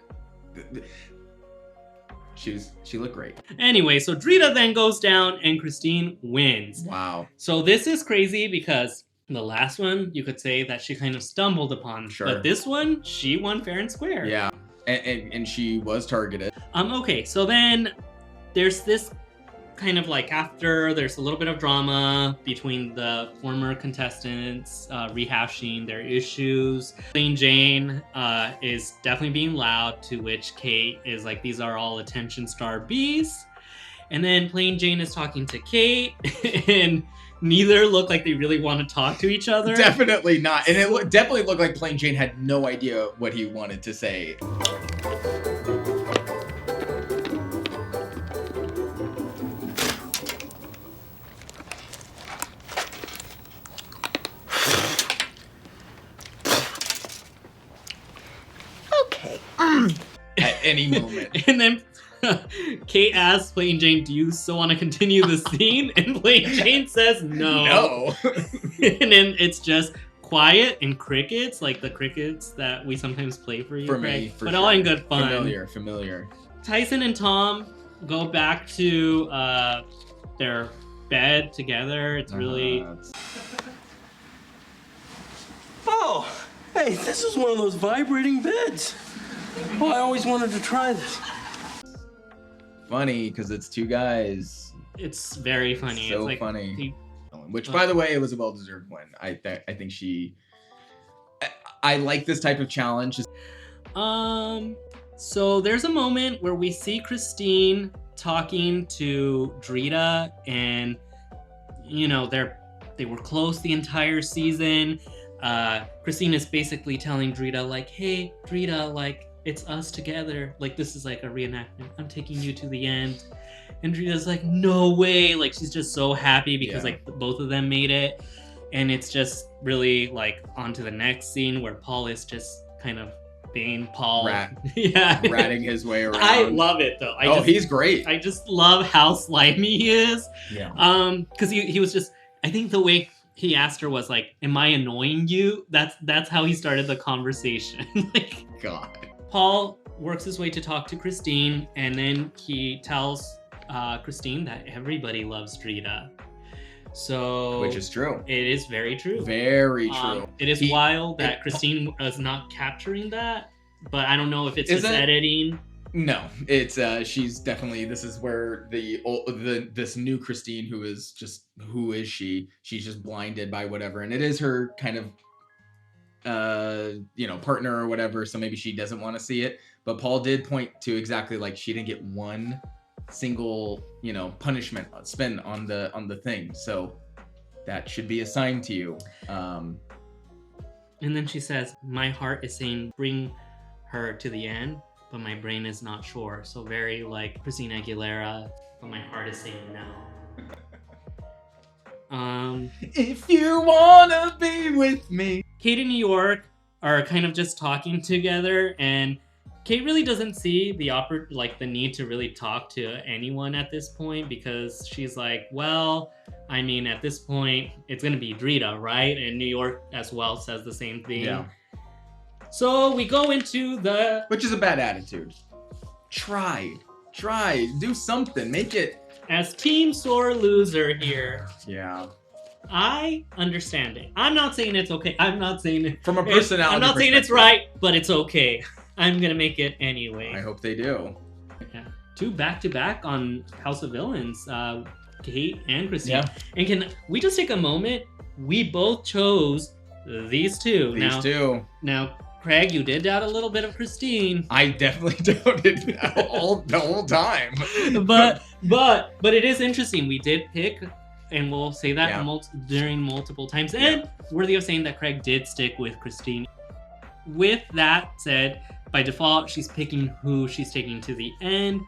She looked great. Anyway, so Drita then goes down and Christine wins. Wow. So this is crazy because the last one, you could say that she kind of stumbled upon. Sure. But this one, she won fair and square. Yeah. And she was targeted. Okay, so then there's this kind of like after there's a little bit of drama between the former contestants rehashing their issues. Plain Jane is definitely being loud, to which Kate is like, these are all attention star beasts. And then Plain Jane is talking to Kate and neither look like they really want to talk to each other. Definitely not. And it definitely looked like Plain Jane had no idea what he wanted to say. At any moment. And then Kate asks Plain Jane, do you still want to continue the scene? And Plain Jane says no. No. And then it's just quiet and crickets, like the crickets that we sometimes play for you, For Craig. me, for but sure. all in good fun. Familiar. Tyson and Tom go back to their bed together. It's really... Oh, hey, this is one of those vibrating beds. Oh, I always wanted to try this. Funny, because it's two guys. It's very funny. So it's like funny. Which, by the way, it was a well-deserved win. I think she... I like this type of challenge. So there's a moment where we see Christine talking to Drita, and you know, they were close the entire season. Christine is basically telling Drita, like, hey, Drita, like, it's us together. Like, this is like a reenactment. I'm taking you to the end. And Drita's like, no way. Like, she's just so happy because like both of them made it. And it's just really like on to the next scene where Paul is just kind of being Paul. Ratting his way around. I love it though. He's great. I just love how slimy he is. Yeah. Because he was just, I think the way he asked her was like, am I annoying you? That's how he started the conversation. Like, God. Paul works his way to talk to Christine, and then he tells Christine that everybody loves Drita. So, which is true. It is very true. Very true. It is wild that Christine is not capturing that, but I don't know if it's just editing. No, it's she's definitely. This is where this new Christine, who is she? She's just blinded by whatever, and it is her kind of partner or whatever. So maybe she doesn't want to see it. But Paul did point to exactly like she didn't get one single punishment spin on the thing, so that should be a sign to you. And then she says, my heart is saying bring her to the end, but my brain is not sure. So very like Christina Aguilera, but my heart is saying no. If you wanna be with me. Kate and New York are kind of just talking together, and Kate really doesn't see the need to really talk to anyone at this point, because she's like, well, I mean, at this point, it's gonna be Drita, right? And New York as well says the same thing. Yeah. So we go into which is a bad attitude. Try, do something, make it. As team sore loser here. Yeah. I understand it. I'm not saying it's okay. I'm not saying it from a personality. I'm not saying it's right, but it's okay. I'm gonna make it anyway. I hope they do. Yeah. 2 back-to-back on House of Villains, Kate and Christine. Yeah. And can we just take a moment? We both chose these two. Now, Craig, you did doubt a little bit of Christine. I definitely doubted the whole time. but it is interesting. We did pick, and we'll say that during multiple times. And worthy of saying that Craig did stick with Christine. With that said, by default, she's picking who she's taking to the end.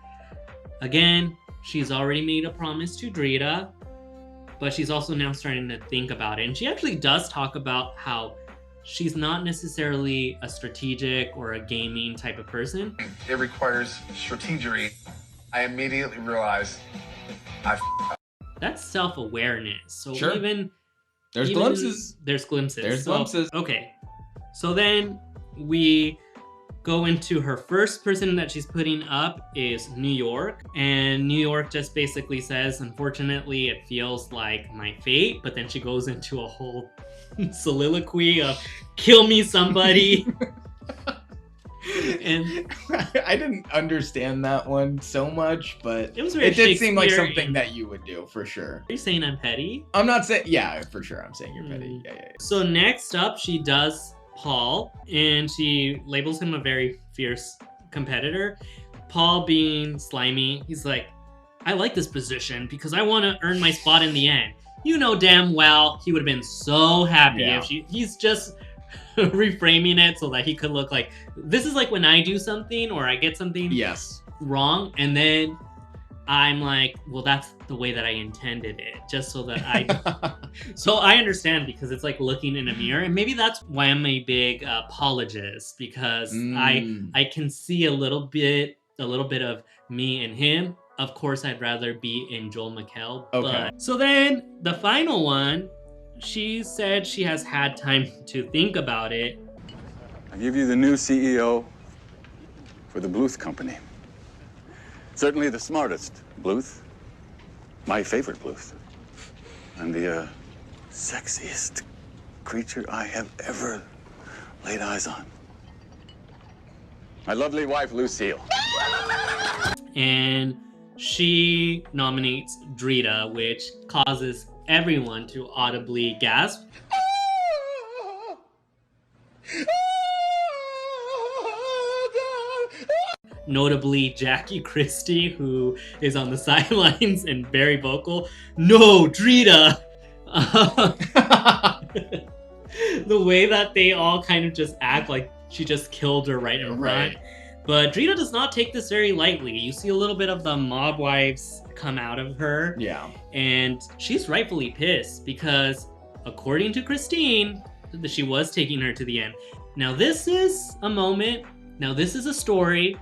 Again, she's already made a promise to Drita, but she's also now starting to think about it. And she actually does talk about how she's not necessarily a strategic or a gaming type of person. It requires strategery. I immediately realized I f***ed up. That's self-awareness. So sure. There's glimpses. There's glimpses. There's glimpses. Okay. So then we go into her first person that she's putting up is New York. And New York just basically says, unfortunately, it feels like my fate. But then she goes into a whole soliloquy of kill me somebody. And I didn't understand that one so much, but it did seem like something that you would do for sure. Are you saying I'm petty? I'm not saying, yeah, for sure. I'm saying you're petty. Yeah. So next up, she does Paul, and she labels him a very fierce competitor. Paul being slimy, he's like, I like this position because I want to earn my spot in the end. You know damn well he would have been so happy if he's just reframing it so that he could look like, this is like when I do something or I get something wrong, and then I'm like, well, that's the way that I intended it, just so that I so I understand, because it's like looking in a mirror, and maybe that's why I'm a big apologist, because I can see a little bit of me in him. Of course, I'd rather be in Joel McHale. But so then the final one, she said she has had time to think about it. I give you the new CEO for the Bluth Company. Certainly the smartest Bluth. My favorite Bluth. And the sexiest creature I have ever laid eyes on. My lovely wife, Lucille. And she nominates Drita, which causes everyone to audibly gasp. notably Jackie Christie, who is on the sidelines and very vocal. No, Drita! The way that they all kind of just act like she just killed her right in front. But Drita does not take this very lightly. You see a little bit of the mob wives come out of her. Yeah. And she's rightfully pissed because, according to Christine, she was taking her to the end. Now, this is a moment. Now, this is a story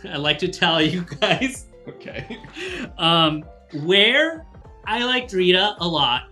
I like to tell you guys. Okay. Where I liked Drita a lot,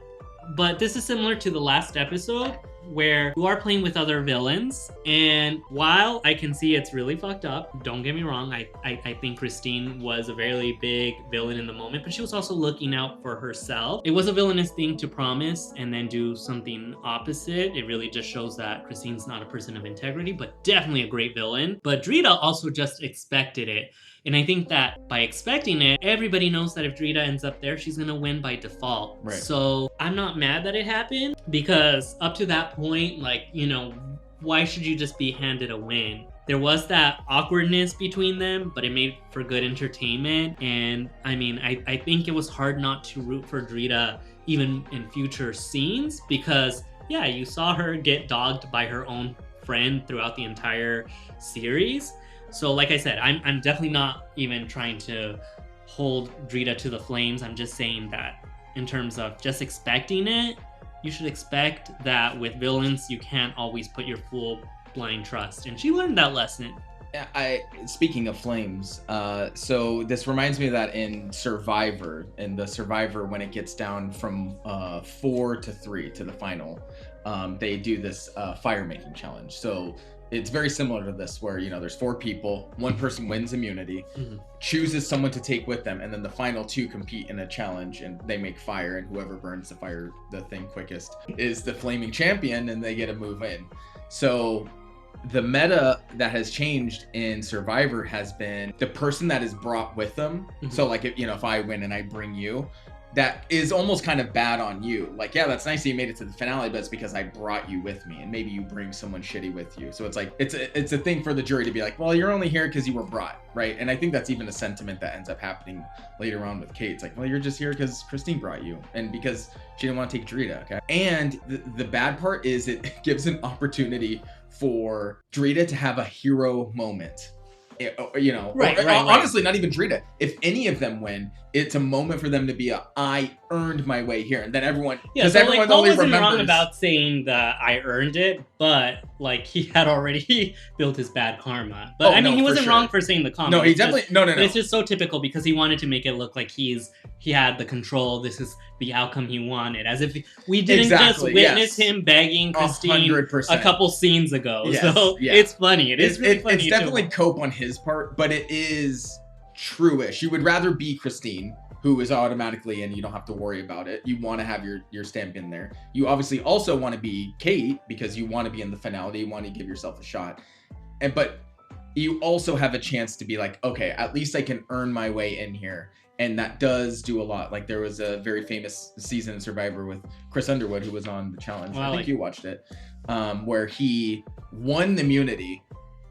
but this is similar to the last episode where you are playing with other villains, and while I can see it's really fucked up, don't get me wrong, I think Christine was a very big villain in the moment, but she was also looking out for herself. It was a villainous thing to promise and then do something opposite. It really just shows that Christine's not a person of integrity, but definitely a great villain. But Drita also just expected it. And I think that by expecting it, everybody knows that if Drita ends up there, she's gonna win by default. Right. So I'm not mad that it happened, because up to that point, like, you know, why should you just be handed a win? There was that awkwardness between them, but it made for good entertainment. And I mean, I think it was hard not to root for Drita even in future scenes, because yeah, you saw her get dogged by her own friend throughout the entire series. So like I said, I'm definitely not even trying to hold Drita to the flames. I'm just saying that in terms of just expecting it, you should expect that with villains, you can't always put your full blind trust. And she learned that lesson. Speaking of flames, so this reminds me of that in Survivor, when it gets down from 4 to 3 to the final, they do this fire making challenge. So it's very similar to this, where, you know, there's 4 people, one person wins immunity, chooses someone to take with them, and then the final 2 compete in a challenge and they make fire, and whoever burns the thing quickest is the flaming champion, and they get to move in. So the meta that has changed in Survivor has been the person that is brought with them. So like, if I win and I bring you, that is almost kind of bad on you. Like, yeah, that's nice that you made it to the finale, but it's because I brought you with me, and maybe you bring someone shitty with you. So it's like, it's a thing for the jury to be like, well, you're only here because you were brought, right? And I think that's even a sentiment that ends up happening later on with Kate. It's like, well, you're just here because Christine brought you, and because she didn't want to take Drita, okay? And the bad part is it gives an opportunity for Drita to have a hero moment. Honestly, not even Drita. If any of them win, it's a moment for them to be I earned my way here, and then everyone, because everyone only wasn't wrong about saying that I earned it, but like, he had already built his bad karma. But he wasn't wrong for saying the comment. No, he definitely no. It's just so typical, because he wanted to make it look like he had the control. This is the outcome he wanted, as if we didn't just witness him begging Christine 100%. A couple scenes ago. So it's funny. It is really funny. It's definitely cope on his part, but it is true-ish. You would rather be Christine, who is automatically in, you don't have to worry about it. You want to have your stamp in there. You obviously also want to be Kate, because you want to be in the finale. You want to give yourself a shot. But you also have a chance to be like, okay, at least I can earn my way in here. And that does do a lot. Like, there was a very famous season in Survivor with Chris Underwood, who was on the challenge. I think you watched it, where he won the immunity,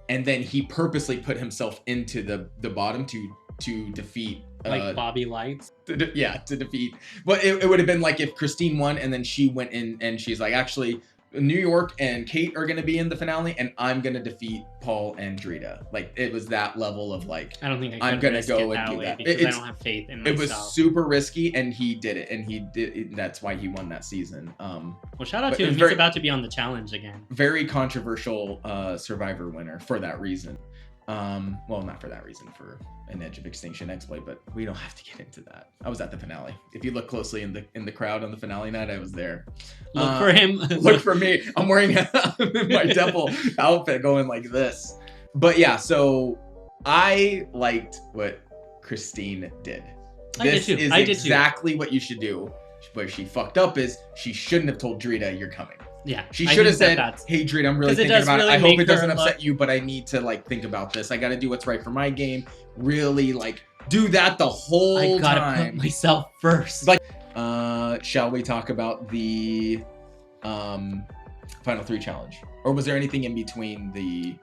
and then he purposely put himself into the bottom to defeat like Bobby Lights. To defeat. But it would have been like if Christine won and then she went in and she's like, actually, New York and Kate are going to be in the finale, and I'm going to defeat Paul and Drita. Like, it was that level of like, I don't think I'm going to go and do that. Because I don't have faith in myself. It was super risky, and he did it, and that's why he won that season. Well, shout out to him. He's about to be on the challenge again. Very controversial Survivor winner for that reason. Well, not for that reason, for an Edge of Extinction exploit, but we don't have to get into that. I was at the finale. If you look closely in the crowd on the finale night, I was there. Look for him. Look for me. I'm wearing my devil outfit going like this. But yeah, so I liked what Christine did. This is exactly what you should do. Where she fucked up is she shouldn't have told Drita, you're coming. Yeah, she should have said, "Hey, Drita, I'm really thinking about it. I hope it doesn't upset you, but I need to like think about this. I got to do what's right for my game. Really, like, do that the whole time. I gotta put myself first." Like, shall we talk about the final 3 challenge, or was there anything in between the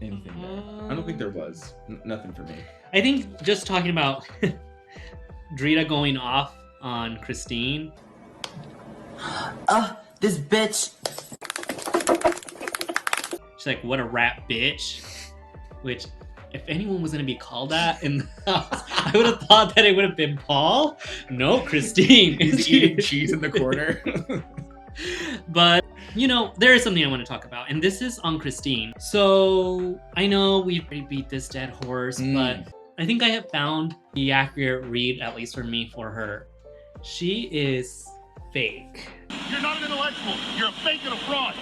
anything there. I don't think there was. Nothing for me. I think just talking about Drita going off on Christine. This bitch. She's like, what a rat bitch. Which, if anyone was going to be called that in the house, I would have thought that it would have been Paul. No, Christine. He's eating cheese in the corner. But, you know, there is something I want to talk about, and this is on Christine. So, I know we've already beat this dead horse, but I think I have found the accurate read, at least for me, for her. She is fake. You're not an intellectual. You're a fake and a fraud.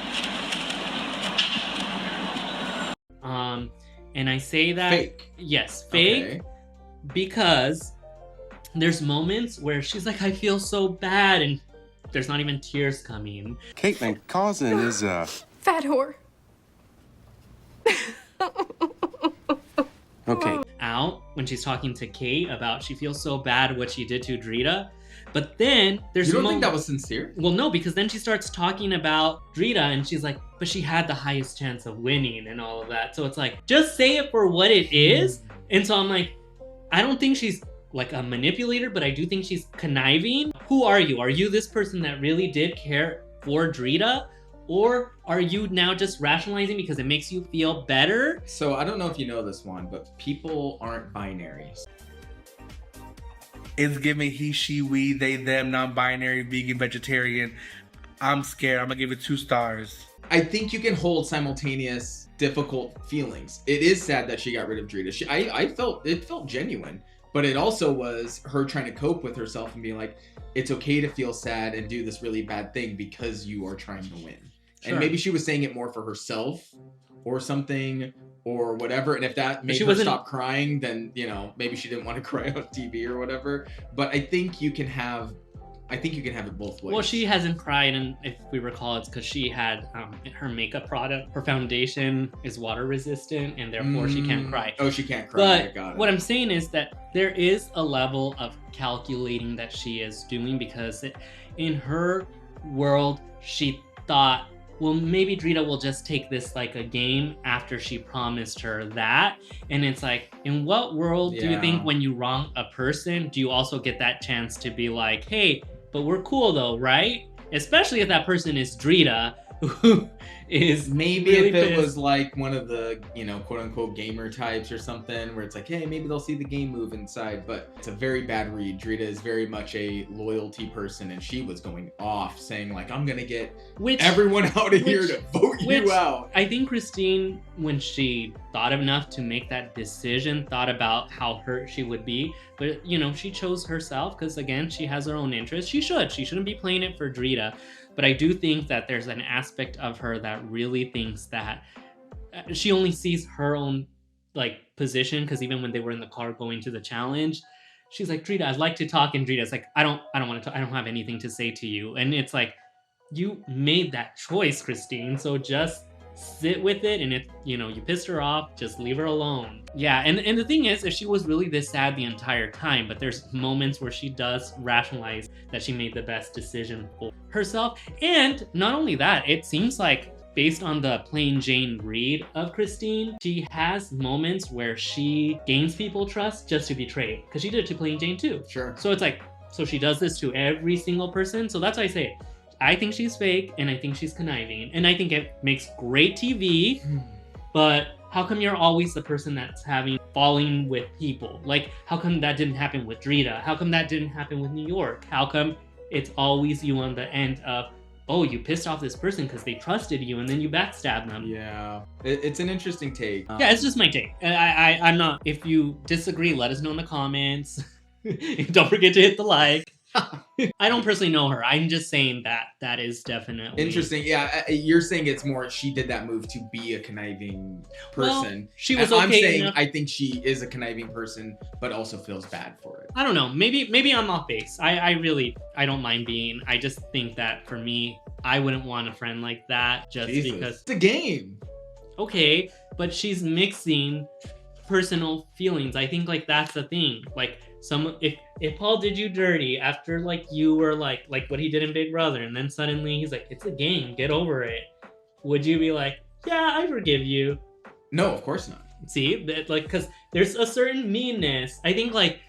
And I say that fake. Yes, fake, okay. Because there's moments where she's like, I feel so bad, and there's not even tears coming. Caitlin, cousin is a fat whore. Okay. Out when she's talking to Kate about she feels so bad what she did to Drita. But then there's You don't think that was sincere? Well, no, because then she starts talking about Drita and she's like, but she had the highest chance of winning and all of that. So it's like, just say it for what it is. And so I'm like, I don't think she's like a manipulator, but I do think she's conniving. Who are you? Are you this person that really did care for Drita? Or are you now just rationalizing because it makes you feel better? So I don't know if you know this one, but people aren't binary. It's giving he, she, we, they, them, non-binary, vegan, vegetarian. I'm scared. I'm gonna give it 2 stars. I think you can hold simultaneous difficult feelings. It is sad that she got rid of Drita. I felt it felt genuine, but it also was her trying to cope with herself and being like, it's okay to feel sad and do this really bad thing because you are trying to win. Sure. And maybe she was saying it more for herself or something or whatever. And if that made her stop crying, then, you know, maybe she didn't want to cry on TV or whatever. But I think you can have it both ways. Well, she hasn't cried, and if we recall, it's because she had her makeup product. Her foundation is water resistant, and therefore she can't cry. Oh, she can't cry. But what I'm saying is that there is a level of calculating that she is doing, because in her world, she thought, well, maybe Drita will just take this like a game after she promised her that. And it's like, in what world do you think when you wrong a person, do you also get that chance to be like, hey, but we're cool though, right? Especially if that person is Drita, who is maybe really if it pissed. was like one of the, you know, quote unquote gamer types or something, where it's like, hey, maybe they'll see the game move inside. But it's a very bad read. Drita is very much a loyalty person, and she was going off saying like, I'm gonna get everyone out of here to vote you out. I think Christine, when she thought enough to make that decision, thought about how hurt she would be. But, you know, she chose herself because, again, she has her own interests. She shouldn't be playing it for Drita. But I do think that there's an aspect of her that really thinks that she only sees her own like position, because even when they were in the car going to the challenge, she's like, Drita, I'd like to talk, and Drita's like, I don't want to talk. I don't have anything to say to you. And it's like, you made that choice, Christine, so just sit with it. And if, you know, you pissed her off, just leave her alone. Yeah, and the thing is she was really this sad the entire time, but there's moments where she does rationalize that she made the best decision for herself. And not only that, it seems like, based on the plain Jane read of Christine, she has moments where she gains people trust just to betray, because she did it to plain Jane too. Sure. So it's like, so she does this to every single person. So that's why I say, I think she's fake, and I think she's conniving, and I think it makes great TV. But how come you're always the person that's falling with people? Like, how come that didn't happen with Drita? How come that didn't happen with New York? How come it's always you on the end of, oh, you pissed off this person because they trusted you, and then you backstab them? Yeah, it's an interesting take. Yeah, it's just my take. I'm not. If you disagree, let us know in the comments. Don't forget to hit the like. I don't personally know her. I'm just saying that is definitely interesting. Yeah, you're saying it's more she did that move to be a conniving person. Well, she was okay. I'm saying enough. I think she is a conniving person, but also feels bad for it. I don't know. Maybe I'm off base. I don't mind being. I just think that for me, I wouldn't want a friend like that just because it's a game. Okay, but she's mixing personal feelings. I think like that's the thing. Like, if Paul did you dirty after like you were like what he did in Big Brother, and then suddenly he's like, it's a game, get over it, would you be like, yeah, I forgive you? No, of course not. See, like, because there's a certain meanness. I think like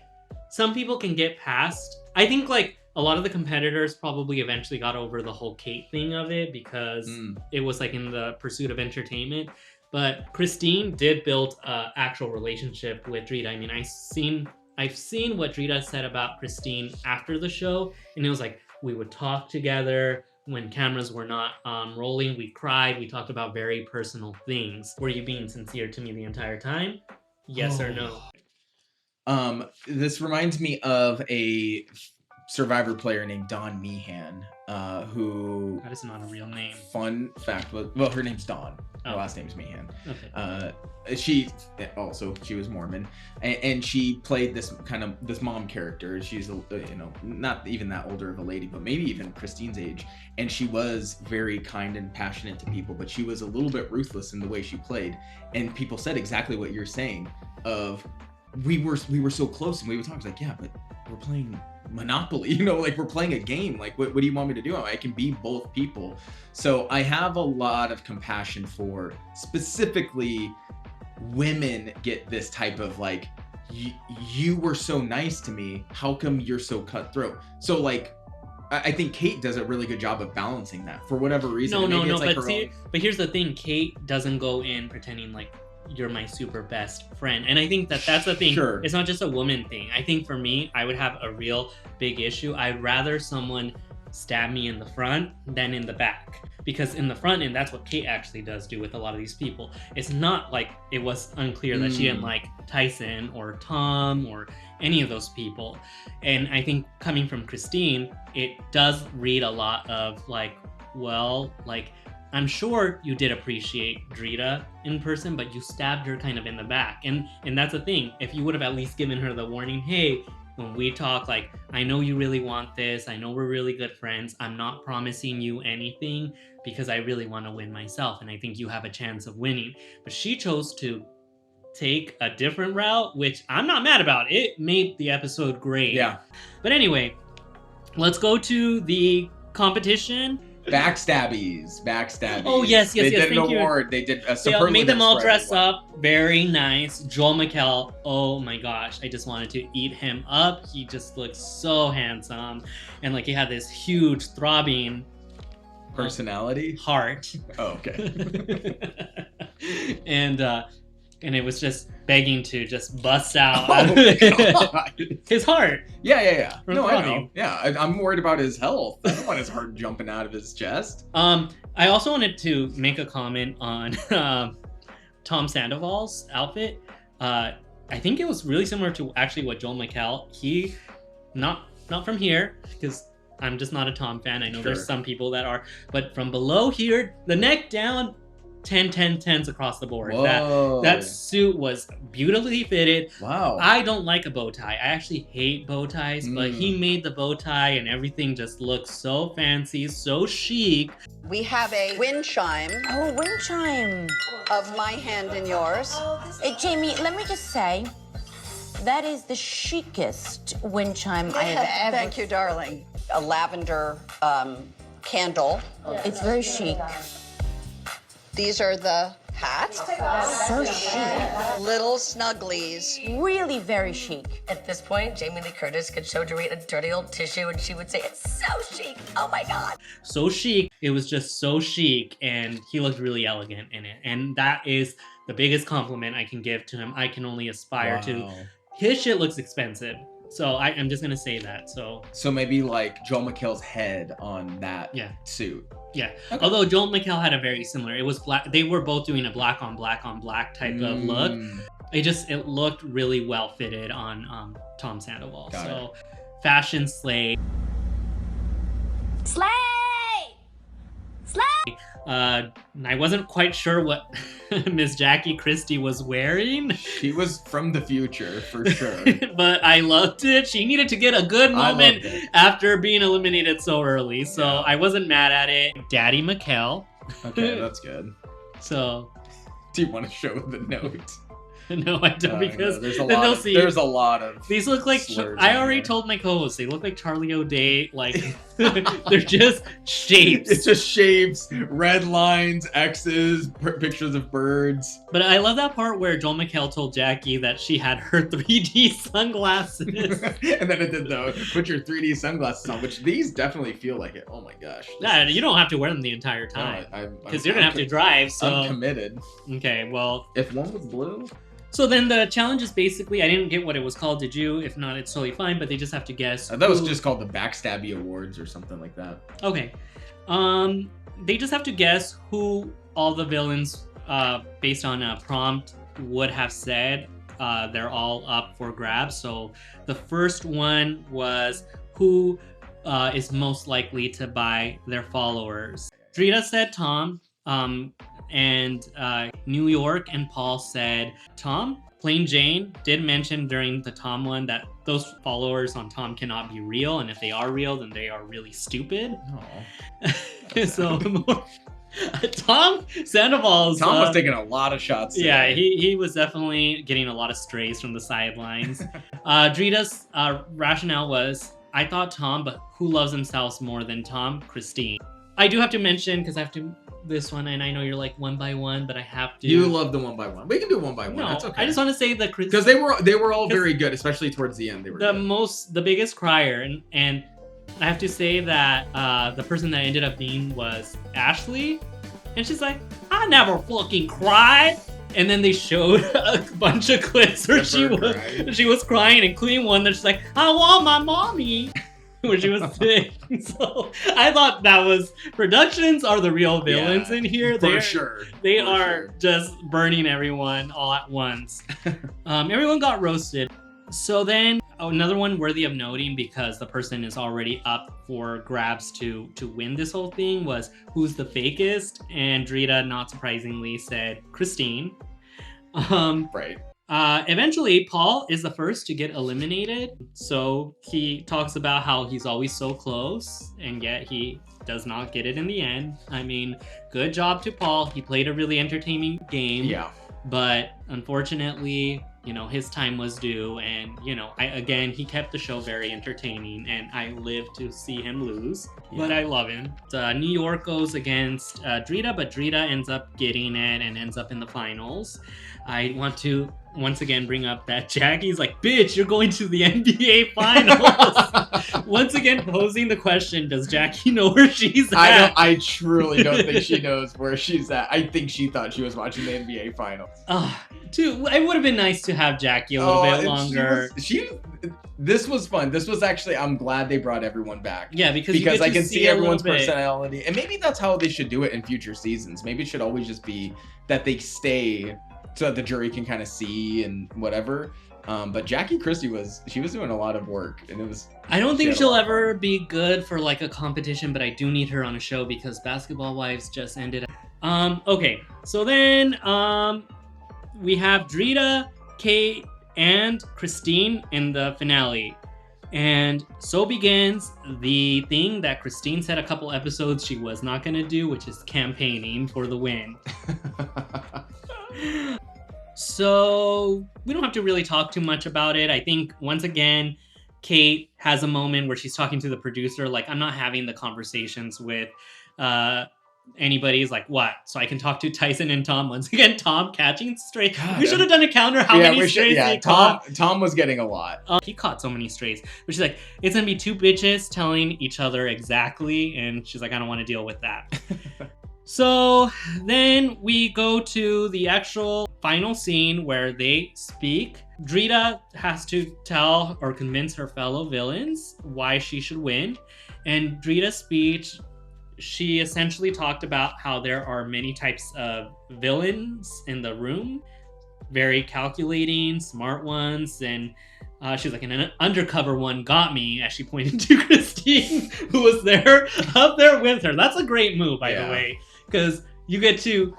some people can get past. I think like a lot of the competitors probably eventually got over the whole Kate thing of it because it was like in the pursuit of entertainment. But Christine did build an actual relationship with Drita. I mean, I've seen what Drita said about Christine after the show, and it was like we would talk together when cameras were not rolling. We cried. We talked about very personal things. Were you being sincere to me the entire time? Yes or no? This reminds me of a Survivor player named Dawn Meehan, who... That is not a real name. Fun fact, well, her name's Dawn. Her last name's Meehan. Okay. She was Mormon, and she played this mom character. She's not even that older of a lady, but maybe even Christine's age. And she was very kind and passionate to people, but she was a little bit ruthless in the way she played. And people said exactly what you're saying. Of we were so close, and we would talk. It's like, yeah, but we're playing Monopoly, like we're playing a game. Like, what do you want me to do? I can be both people. So I have a lot of compassion for specifically women get this type of like, you were so nice to me. How come you're so cutthroat? So like, I think Kate does a really good job of balancing that for whatever reason. No. But here's the thing. Kate doesn't go in pretending like you're my super best friend. And I think that's the thing. Sure. It's not just a woman thing. I think for me, I would have a real big issue. I'd rather someone stab me in the front than in the back. Because in the front end, that's what Kate actually does do with a lot of these people. It's not like it was unclear that she didn't like Tyson or Tom or any of those people. And I think coming from Christine, it does read a lot of like, well, like, I'm sure you did appreciate Drita in person, but you stabbed her kind of in the back. And that's the thing. If you would have at least given her the warning, hey, when we talk, like, I know you really want this. I know we're really good friends. I'm not promising you anything because I really want to win myself. And I think you have a chance of winning. But she chose to take a different route, which I'm not mad about. It made the episode great. Yeah. But anyway, let's go to the competition. Backstabbies. Oh, yes. They did Thank an award. You. They did a They made them all dress up. Very nice. Joel McHale. Oh my gosh. I just wanted to eat him up. He just looked so handsome. And like he had this huge throbbing personality. Heart. Oh, okay. And it was just begging to just bust out his heart. Yeah. No, I know. Yeah, I'm worried about his health. I don't want his heart jumping out of his chest. I also wanted to make a comment on Tom Sandoval's outfit. I think it was really similar to actually what Joel McHale. He, not from here, because I'm just not a Tom fan. I know there's some people that are, but from below here, the neck down, 10s across the board. That suit was beautifully fitted. Wow. I don't like a bow tie. I actually hate bow ties, but he made the bow tie and everything just looks so fancy, so chic. We have a wind chime. Oh, wind chime. Of my hand and yours. Hey, Jamie, let me just say, that is the chicest wind chime I have ever. Thank you, darling. A lavender candle. It's very chic. These are the hats. So chic. Little snugglies. Really very chic. At this point, Jamie Lee Curtis could show Dorit a dirty old tissue and she would say, it's so chic. Oh my God. So chic. It was just so chic and he looked really elegant in it. And that is the biggest compliment I can give to him. I can only aspire to. His shit looks expensive. So I'm just going to say that. So maybe like Joel McHale's head on that suit. Yeah. Okay. Although Joel McHale had a very similar, it was black. They were both doing a black on black type of look. It looked really well fitted on Tom Sandoval. Fashion slay. Slay! I wasn't quite sure what Miss Jackie Christie was wearing. She was from the future, for sure. But I loved it. She needed to get a good moment after being eliminated so early. So I wasn't mad at it. Daddy McHale. Okay, that's good. So. Do you want to show the note? No, I don't, because there's a lot of these look like slurs I already told my co-host they look like Charlie O'Day, like They're just shapes. It's just shapes, red lines, X's, pictures of birds. But I love that part where Joel McHale told Jackie that she had her 3D sunglasses. And then it did the put your 3D sunglasses on, which these definitely feel like it. Oh my gosh. Yeah, you don't have to wear them the entire time. Because you're going to have to drive. So I'm committed. Okay, well. If one was blue. So then the challenge is basically, I didn't get what it was called. Did you? If not, it's totally fine. But they just have to guess. That was just called the Backstabby Awards or something like that. Okay. They just have to guess who all the villains, based on a prompt, would have said. They're all up for grabs. So the first one was who is most likely to buy their followers. Drita said Tom. And New York and Paul said Tom. Plain Jane did mention during the Tom one that those followers on Tom cannot be real, and if they are real, then they are really stupid. So Tom Sandoval's... Tom was taking a lot of shots today. Yeah, he was definitely getting a lot of strays from the sidelines. Drita's rationale was, I thought Tom, but who loves themselves more than Tom? Christine. I do have to mention, because I have to... this one, and I know you're like one by one, but I have to. You love the one by one. We can do one by one. No, that's okay. I just want to say that because they were all very good, especially towards the end. They were the biggest crier, and I have to say that the person that ended up being was Ashley, and she's like, I never fucking cried. And then they showed a bunch of clips where she was crying, including one that's like, I want my mommy. When she was sick. So I thought that was productions are the real villains in here. For sure. They are just burning everyone all at once. Everyone got roasted. So then another one worthy of noting, because the person is already up for grabs to win this whole thing, was who's the fakest? And Drita, not surprisingly, said Christine. Right. Eventually, Paul is the first to get eliminated. So he talks about how he's always so close, and yet he does not get it in the end. I mean, good job to Paul. He played a really entertaining game. Yeah. But unfortunately, his time was due. And, he kept the show very entertaining. And I live to see him lose. Yeah. But I love him. New York goes against Drita, but Drita ends up getting it and ends up in the finals. I want to once again bring up that Jackie's like, bitch, you're going to the NBA finals. Once again posing the question, does Jackie know where she's at? I truly don't think she knows where she's at. I think she thought she was watching the NBA finals. It would have been nice to have Jackie a little bit longer. This was fun. This was actually, I'm glad they brought everyone back. Yeah, because I can see everyone's personality. And maybe that's how they should do it in future seasons. Maybe it should always just be that they stay so that the jury can kind of see and whatever. But Jackie Christie was doing a lot of work, and it was. I don't think she'll ever be good for like a competition, but I do need her on a show because Basketball Wives just ended. Okay, so then we have Drita, Kate, and Christine in the finale. And so begins the thing that Christine said a couple episodes she was not going to do, which is campaigning for the win. So we don't have to really talk too much about it. I think once again, Kate has a moment where she's talking to the producer, like, I'm not having the conversations with anybody's like, what? So I can talk to Tyson and Tom. Once again, Tom catching strays. We should have done a counter. How many strays he caught? Tom was getting a lot. He caught so many strays. But she's like, it's going to be two bitches telling each other exactly. And she's like, I don't want to deal with that. So then we go to the actual final scene where they speak. Drita has to tell or convince her fellow villains why she should win. And Drita's speech, she essentially talked about how there are many types of villains in the room. Very calculating, smart ones. And she's like, an undercover one got me, as she pointed to Christine, who was there, up there with her. That's a great move, by the way. Because you get to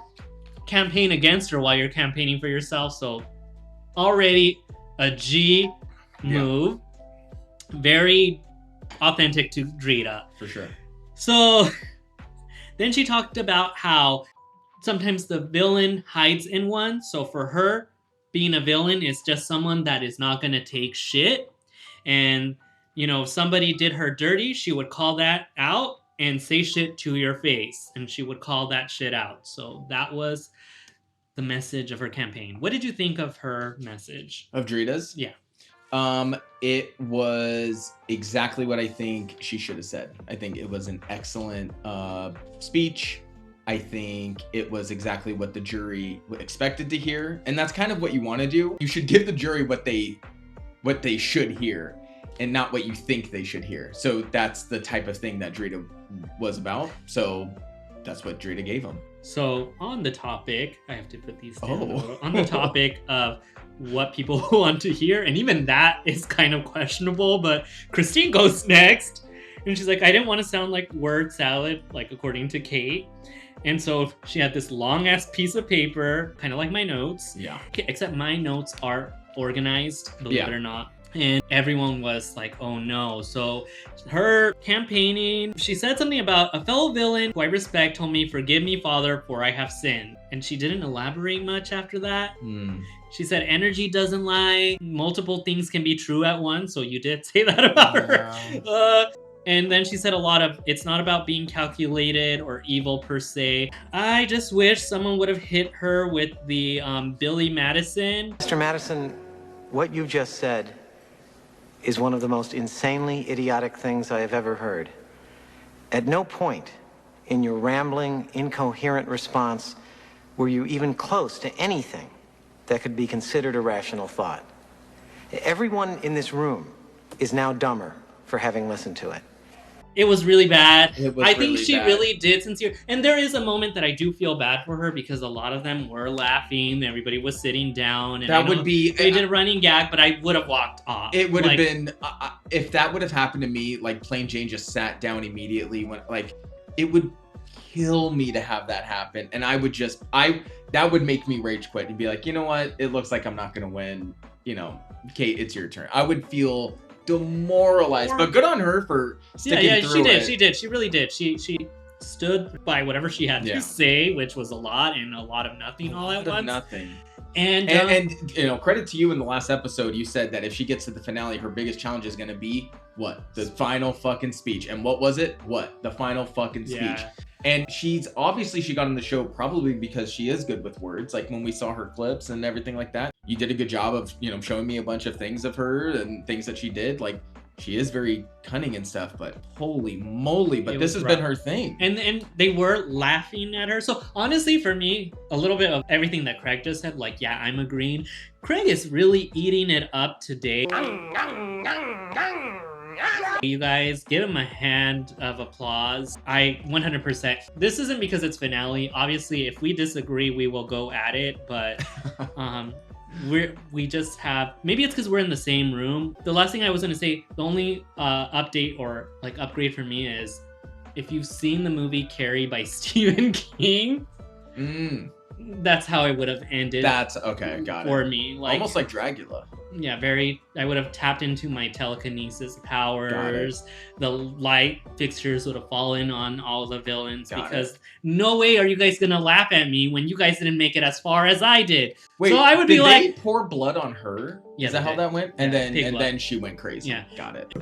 campaign against her while you're campaigning for yourself. So already a G move. Very authentic to Drita. For sure. So then she talked about how sometimes the villain hides in one. So for her, being a villain is just someone that is not going to take shit. And you know, if somebody did her dirty, she would call that out and say shit to your face. And she would call that shit out. So that was the message of her campaign. What did you think of her message? Of Drita's? Yeah. It was exactly what I think she should have said. I think it was an excellent speech. I think it was exactly what the jury expected to hear. And that's kind of what you want to do. You should give the jury what they should hear and not what you think they should hear. So that's the type of thing that Drita was about. So that's what Drita gave them. So on the topic, I have to put these down. Oh. On the topic of what people want to hear, and even that is kind of questionable, but Christine goes next. And she's like, I didn't want to sound like word salad, like according to Kate. And so she had this long ass piece of paper, kind of like my notes. Yeah. Except my notes are organized, believe it or not. And everyone was like, oh no. So her campaigning, she said something about a fellow villain who I respect told me, forgive me, Father, for I have sinned. And she didn't elaborate much after that. She said energy doesn't lie. Multiple things can be true at once. So you did say that about her. And then she said a lot of, it's not about being calculated or evil per se. I just wish someone would have hit her with the Billy Madison. Mr. Madison, what you just said is one of the most insanely idiotic things I have ever heard. At no point in your rambling, incoherent response were you even close to anything that could be considered a rational thought. Everyone in this room is now dumber for having listened to it. It was really bad. I think really she bad. really did sincere. And there is a moment that I do feel bad for her because a lot of them were laughing. Everybody was sitting down. And That would be... They did a running gag, but I would have walked off. It would have been... if that would have happened to me, like Plain Jane just sat down immediately. When it would kill me to have that happen. And I would just... that would make me rage quit and be like, you know what? It looks like I'm not going to win. You know, Kate, it's your turn. I would feel... demoralized, but good on her for sticking through it. She really did. She stood by whatever she had to say, which was a lot and a lot of nothing all at once. Nothing. And you know, credit to you, in the last episode you said that if she gets to the finale, her biggest challenge is going to be what? The final fucking speech. And what was it? What? The final fucking speech. Yeah. And she got on the show probably because she is good with words. Like when we saw her clips and everything like that, you did a good job of, you know, showing me a bunch of things of her and things that she did. Like she is very cunning and stuff, but holy moly, but this has been her thing. And they were laughing at her. So honestly, for me, a little bit of everything that Craig just said, like, yeah, I'm agreeing. Craig is really eating it up today. You guys, give him a hand of applause. I 100%. This isn't because it's finale. Obviously, if we disagree, we will go at it. But we just have, maybe it's because we're in the same room. The last thing I was going to say, the only update or like upgrade for me is if you've seen the movie Carrie by Stephen King, that's how I would have ended. That's okay, got it. For me, like almost like Dragula. Yeah, I would have tapped into my telekinesis powers. The light fixtures would have fallen on all the villains because no way are you guys gonna laugh at me when you guys didn't make it as far as I did. Wait, so I would be like, they pour blood on her? Yeah, is that how that went? And Yeah, then she went crazy. Yeah, got it.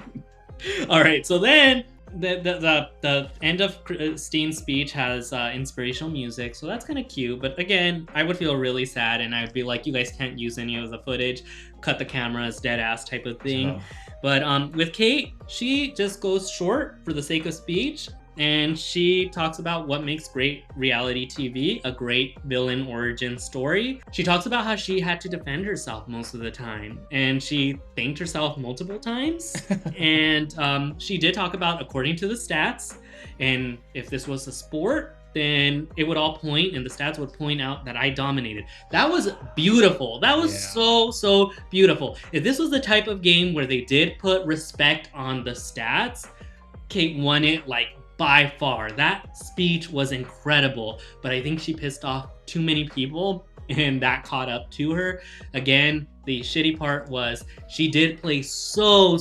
All right, so then the end of Christine's speech has inspirational music, so that's kind of cute. But again, I would feel really sad, and I'd be like, you guys can't use any of the footage, cut the cameras, dead ass type of thing. But with Kate, she just goes short for the sake of speech, and she talks about what makes great reality TV, a great villain origin story. She talks about how she had to defend herself most of the time, and she thanked herself multiple times. And she did talk about, according to the stats, and if this was a sport, then it would all point, and the stats would point out that I dominated. That was beautiful. That was so beautiful. If this was the type of game where they did put respect on the stats, Kate won it like by far. That speech was incredible, but I think she pissed off too many people, and that caught up to her. Again, the shitty part was she did play so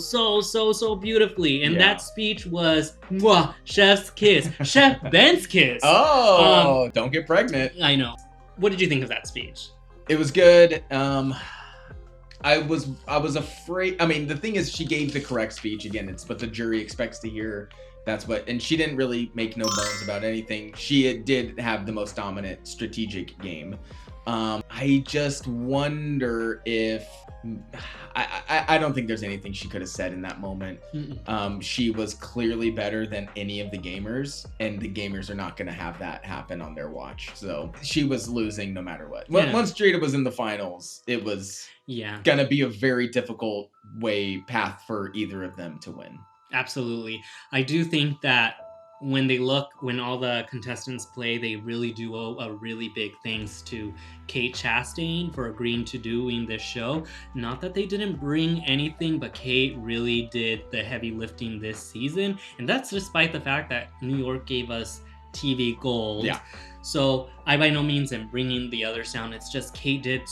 beautifully, and that speech was mwah, chef's kiss, Chef Ben's kiss. Oh, don't get pregnant. I know. What did you think of that speech? It was good. I was afraid. I mean, the thing is, she gave the correct speech. Again, it's what the jury expects to hear. That's what, and she didn't really make no bones about anything. She did have the most dominant strategic game. I just wonder if I don't think there's anything she could have said in that moment. She was clearly better than any of the gamers, and the gamers are not going to have that happen on their watch. So she was losing no matter what. Once Drita was in the finals, it was going to be a very difficult path for either of them to win. Absolutely. I do think that when all the contestants play, they really do owe a really big thanks to Kate Chastain for agreeing to doing this show. Not that they didn't bring anything, but Kate really did the heavy lifting this season. And that's despite the fact that New York gave us TV gold. Yeah. So I by no means am bringing the others down. It's just Kate did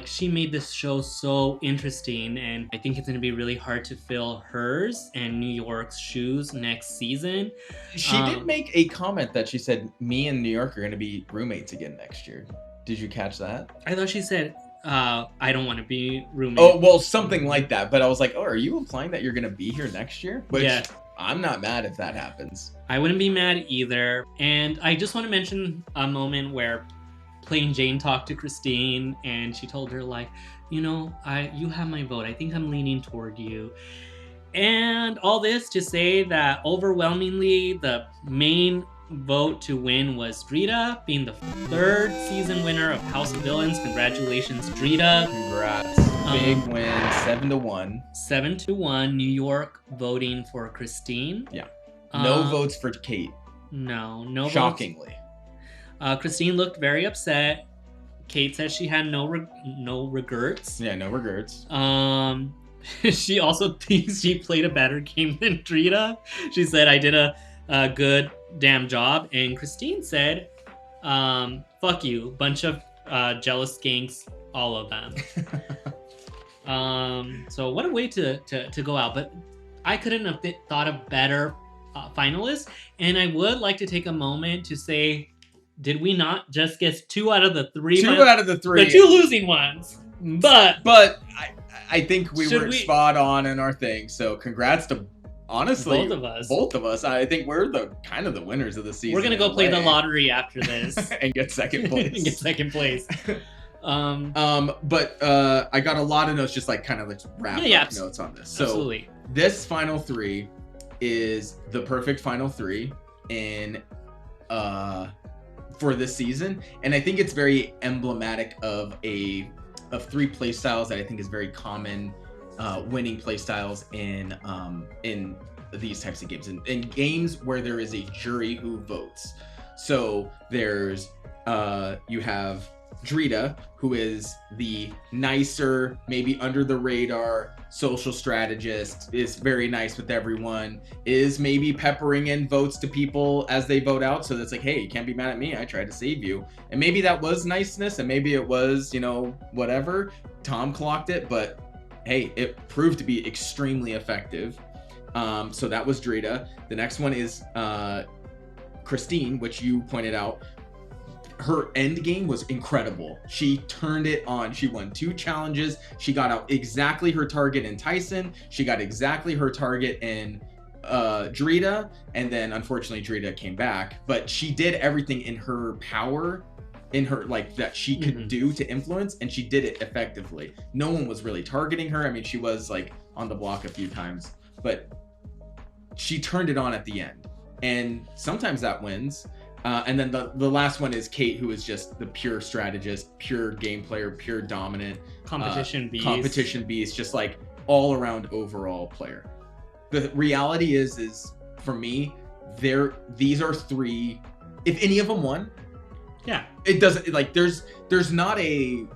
she made this show so interesting, and I think it's going to be really hard to fill hers and New York's shoes next season. She did make a comment that she said, me and New York are going to be roommates again next year. Did you catch that? I thought she said, I don't want to be roommates. Oh, well, something like that. But I was like, oh, are you implying that you're going to be here next year? Which, yeah. I'm not mad if that happens. I wouldn't be mad either. And I just want to mention a moment where Plain Jane talked to Christine and she told her, like, you know, you have my vote. I think I'm leaning toward you. And all this to say that overwhelmingly the main vote to win was Drita, being the third season winner of House of Villains. Congratulations, Drita. Congrats. Big win, 7-1. 7-1. New York voting for Christine. Yeah. No votes for Kate. No Shockingly. Votes. Christine looked very upset. Kate said she had no regrets. Yeah, no regrets. She also thinks she played a better game than Drita. She said, I did a good damn job. And Christine said, fuck you. Bunch of jealous skanks, all of them. So what a way to go out. But I couldn't have thought of better finalists. And I would like to take a moment to say, did we not just get 2 out of the 3? 2 out of the 3. The 2 losing ones. But I think we were spot on in our thing. So congrats to, honestly, both of us. I think we're the kind of the winners of the season. We're gonna go play the lottery after this and get second place. But I got a lot of notes, just like kind of like wrap up notes on this. So absolutely. This final 3 is the perfect final 3 in for this season, and I think it's very emblematic of 3 play styles that I think is very common winning play styles in these types of games, in games where there is a jury who votes. So there's you have Drita, who is the nicer, maybe under the radar social strategist, is very nice with everyone, is maybe peppering in votes to people as they vote out. So that's like, hey, you can't be mad at me. I tried to save you. And maybe that was niceness, and maybe it was, you know, whatever. Tom clocked it, but hey, it proved to be extremely effective. So that was Drita. The next one is Christine, which you pointed out. Her end game was incredible. She turned it on. She won 2 challenges. She got out exactly her target in Tyson. She got exactly her target in Drita. And then unfortunately Drita came back. But she did everything in her power, in her like that she could do to influence, and she did it effectively. No one was really targeting her. I mean, she was like on the block a few times, but she turned it on at the end. And sometimes that wins. And then the last one is Kate, who is just the pure strategist, pure game player, pure dominant. Competition beast, just like all around overall player. The reality is for me, these are 3. If any of them won, yeah, it doesn't like there's not a,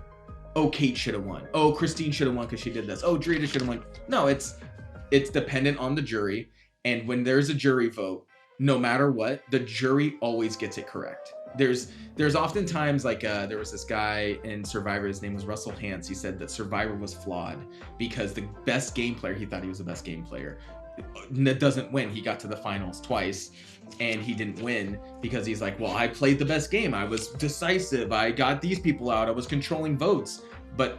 oh, Kate should have won. Oh, Christine should have won because she did this. Oh, Drita should have won. No, it's dependent on the jury. And when there's a jury vote, no matter what, the jury always gets it correct. There's oftentimes like there was this guy in Survivor, his name was Russell Hantz. He said that Survivor was flawed because the best game player, he thought he was the best game player, doesn't win. He got to the finals twice and he didn't win because he's like, well, I played the best game. I was decisive. I got these people out. I was controlling votes. But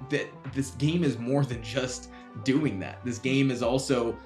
that this game is more than just doing that. This game is also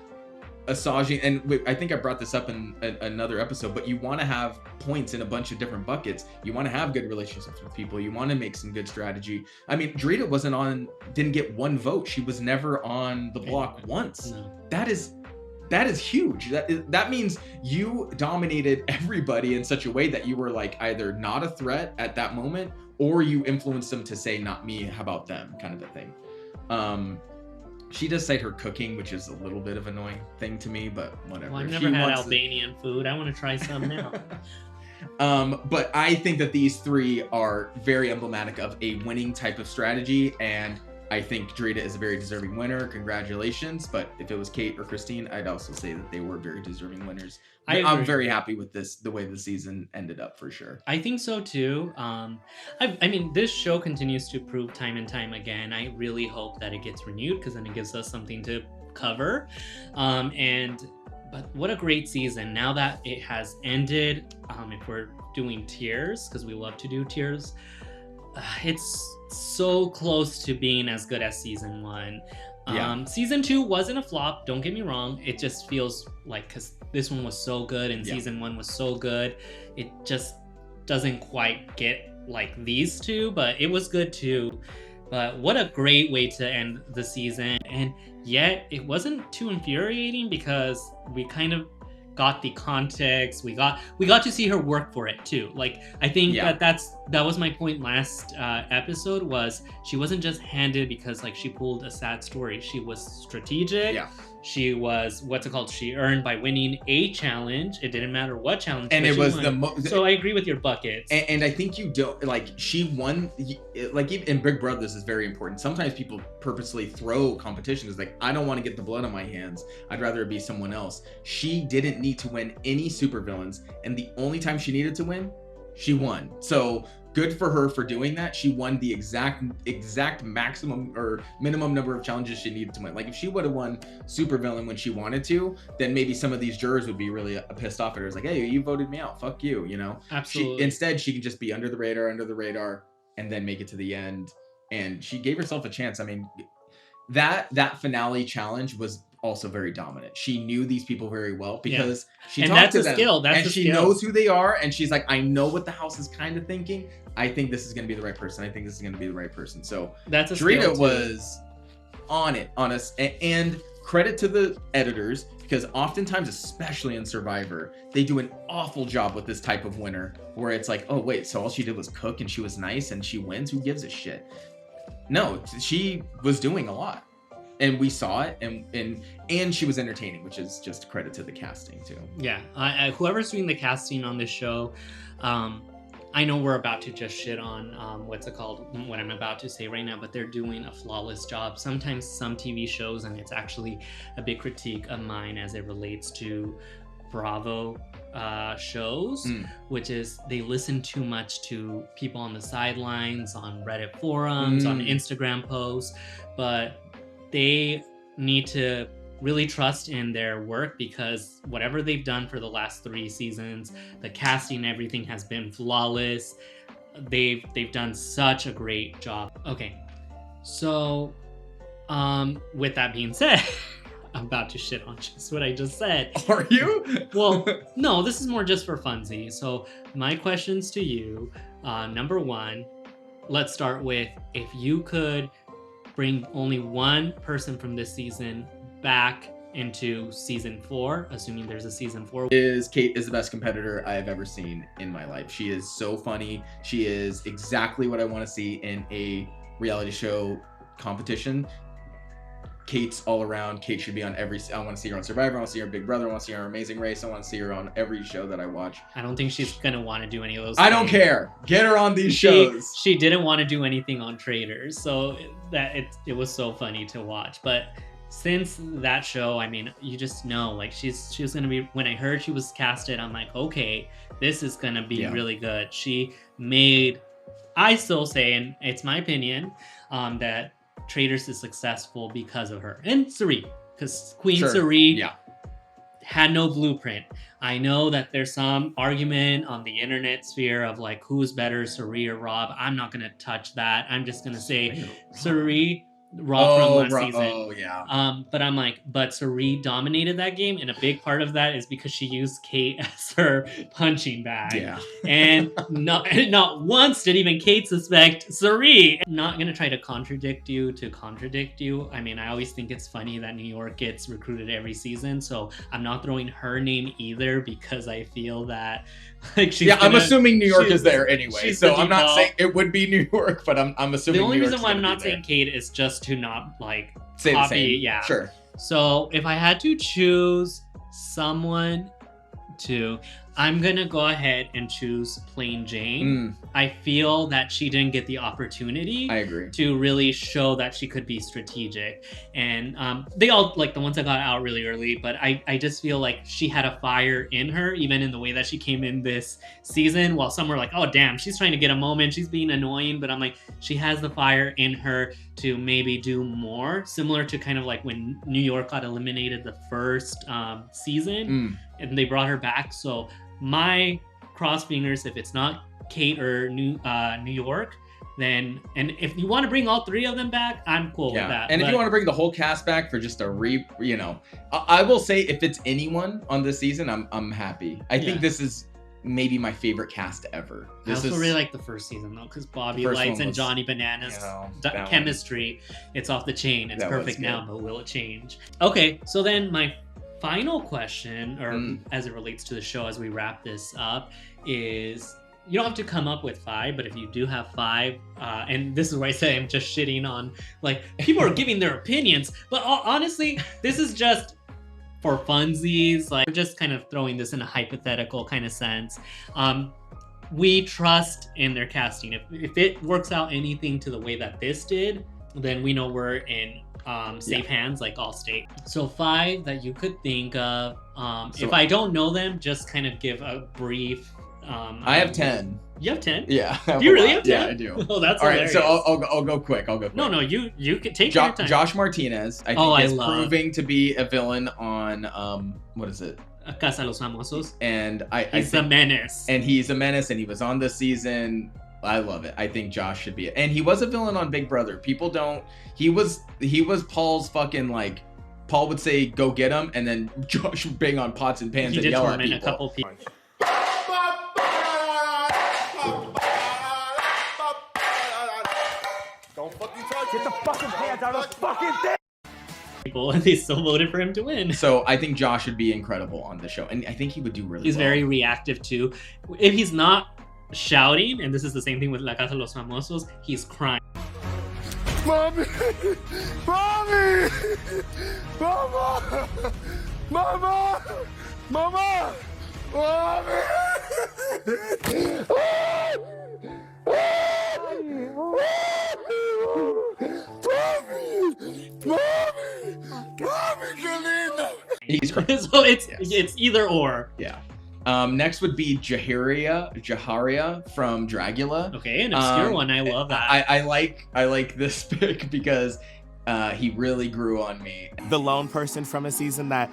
massaging, and I think I brought this up in another episode, but you want to have points in a bunch of different buckets. You want to have good relationships with people. You want to make some good strategy. I mean, Drita didn't get one vote. She was never on the block once. No. That is huge. That means you dominated everybody in such a way that you were like either not a threat at that moment, or you influenced them to say, not me, how about them, kind of a thing. She does cite her cooking, which is a little bit of an annoying thing to me, but whatever. Well, I've never had Albanian food. I want to try some now. But I think that these three are very emblematic of a winning type of strategy, and I think Drita is a very deserving winner. Congratulations. But if it was Kate or Christine, I'd also say that they were very deserving winners. I'm very happy with the way the season ended up, for sure. I think so too. I mean, this show continues to prove time and time again. I really hope that it gets renewed, because then it gives us something to cover. But what a great season. Now that it has ended, if we're doing tiers, because we love to do tiers, it's so close to being as good as season 1. Season 2 wasn't a flop, don't get me wrong. It just feels like, because this one was so good and season 1 was so good, it just doesn't quite get like these two, but it was good too. But what a great way to end the season. And yet it wasn't too infuriating, because we kind of got the context. We got to see her work for it too. Like, I think that was my point last episode, was she wasn't just handed because like she pulled a sad story. She was strategic. She was, she earned by winning a challenge. It didn't matter what challenge. And it was so I agree with your buckets. And I think you don't, like, she won, like, even in Big Brother, this is very important. Sometimes people purposely throw competitions, like, I don't want to get the blood on my hands. I'd rather it be someone else. She didn't need to win any supervillains. And the only time she needed to win, she won. So good for her for doing that. She won the exact maximum or minimum number of challenges she needed to win. Like, if she would have won supervillain when she wanted to, then maybe some of these jurors would be really pissed off at her. It's like, hey, you voted me out, fuck you, you know? Absolutely. Instead, she can just be under the radar, and then make it to the end. And she gave herself a chance. I mean, that finale challenge was also very dominant. She knew these people very well, because she talked to them, and she knows who they are, and she's like, I know what the house is kind of thinking. I think this is going to be the right person. I think this is going to be the right person. So that's Drita was on us, and credit to the editors, because oftentimes, especially in Survivor, they do an awful job with this type of winner, where it's like, oh wait, so all she did was cook and she was nice and she wins? Who gives a shit? No, she was doing a lot. And we saw it, and she was entertaining, which is just credit to the casting too. Yeah, whoever's doing the casting on this show, I know we're about to just shit on what I'm about to say right now, but they're doing a flawless job. Sometimes some TV shows, and it's actually a big critique of mine as it relates to Bravo shows, which is they listen too much to people on the sidelines, on Reddit forums, on Instagram posts, but they need to really trust in their work, because whatever they've done for the last 3 seasons, the casting, everything has been flawless. They've done such a great job. Okay, so with that being said, I'm about to shit on just what I just said. Are you? Well, no, this is more just for funsies. So my questions to you, number 1, let's start with, if you could bring only one person from this season back into season 4, assuming there's a season 4. Kate is the best competitor I have ever seen in my life. She is so funny. She is exactly what I want to see in a reality show competition. Kate's all around. Kate should be on every. I want to see her on Survivor. I want to see her on Big Brother. I want to see her on Amazing Race. I want to see her on every show that I watch. I don't think she's gonna want to do any of those. I don't care. Get her on these shows. She didn't want to do anything on Traitors, so it was so funny to watch. But since that show, I mean, you just know, like, she was gonna be. When I heard she was casted, I'm like, okay, this is gonna be really good. She made. I still say, and it's my opinion, that Traitors is successful because of her and Cirie, because Queen Cirie had no blueprint. I know that there's some argument on the internet sphere of like who's better, Suri or Rob. I'm not gonna touch that. I'm just gonna say Suri. Rob from last season. Oh yeah. But I'm like, but Suri dominated that game, and a big part of that is because she used Kate as her punching bag. Yeah. And not once did even Kate suspect Suri. Not gonna try to contradict you. I mean, I always think it's funny that New York gets recruited every season, so I'm not throwing her name either because I feel that like she's I'm assuming New York is there anyway. So I'm not saying it would be New York, but I'm assuming the only New reason York's why I'm gonna not be there. saying Kate is just to not like Say the copy. same. Yeah, Sure. So if I had to choose someone to, I'm gonna go ahead and choose Plain Jane. I feel that she didn't get the opportunity. I agree. To really show that she could be strategic, and they all like the ones that got out really early. But I just feel like she had a fire in her, even in the way that she came in this season. While some were like, "Oh damn, she's trying to get a moment, she's being annoying," but I'm like, she has the fire in her to maybe do more, similar to kind of like when New York got eliminated the first season, and they brought her back. So my cross fingers, if it's not Kate or New York, then, and if you want to bring all three of them back, I'm cool with that. And if you want to bring the whole cast back for just a I will say if it's anyone on this season, I'm happy. I think this is maybe my favorite cast ever. I also really like the first season though, because Bobby Lights and Johnny Bananas chemistry, it's off the chain. It's perfect now, but will it change? Okay, so then my final question, or as it relates to the show as we wrap this up, is you don't have to come up with 5, but if you do have 5, and this is where I say I'm just shitting on, like, people are giving their opinions, but honestly, this is just for funsies, like, we're just kind of throwing this in a hypothetical kind of sense. We trust in their casting. If it works out anything to the way that this did, then we know we're in safe hands, like Allstate. So 5 that you could think of. If I don't know them, just kind of give a brief. I have 10. You have 10? Yeah. Do you really have 10? Yeah, I do. Oh, that's all hilarious. right. So I'll go quick. No, you can take your time. Josh Martinez. I think is proving to be a villain on what is it? Casa Los Famosos. And he's a menace. And he's a menace, and he was on this season. I love it. I think Josh should be it. And he was a villain on Big Brother. People don't. He was Paul's fucking like. Paul would say, "Go get him," and then Josh would bang on pots and pans and yell at people. A couple people. Don't fucking touch. Get the fucking hands out of the fucking thing. People, and they still voted for him to win. So I think Josh would be incredible on the show, and I think he would do really well. He's very reactive too. If he's not shouting, and this is the same thing with La Casa de los Famosos, he's crying. Mommy! Mommy! Mama! Mama! Mama! Mommy! He's crying. So it's either or. Yeah. Next would be Jaharia from Dragula. Okay, an obscure one. I love that. I like this pick because he really grew on me. The lone person from a season that,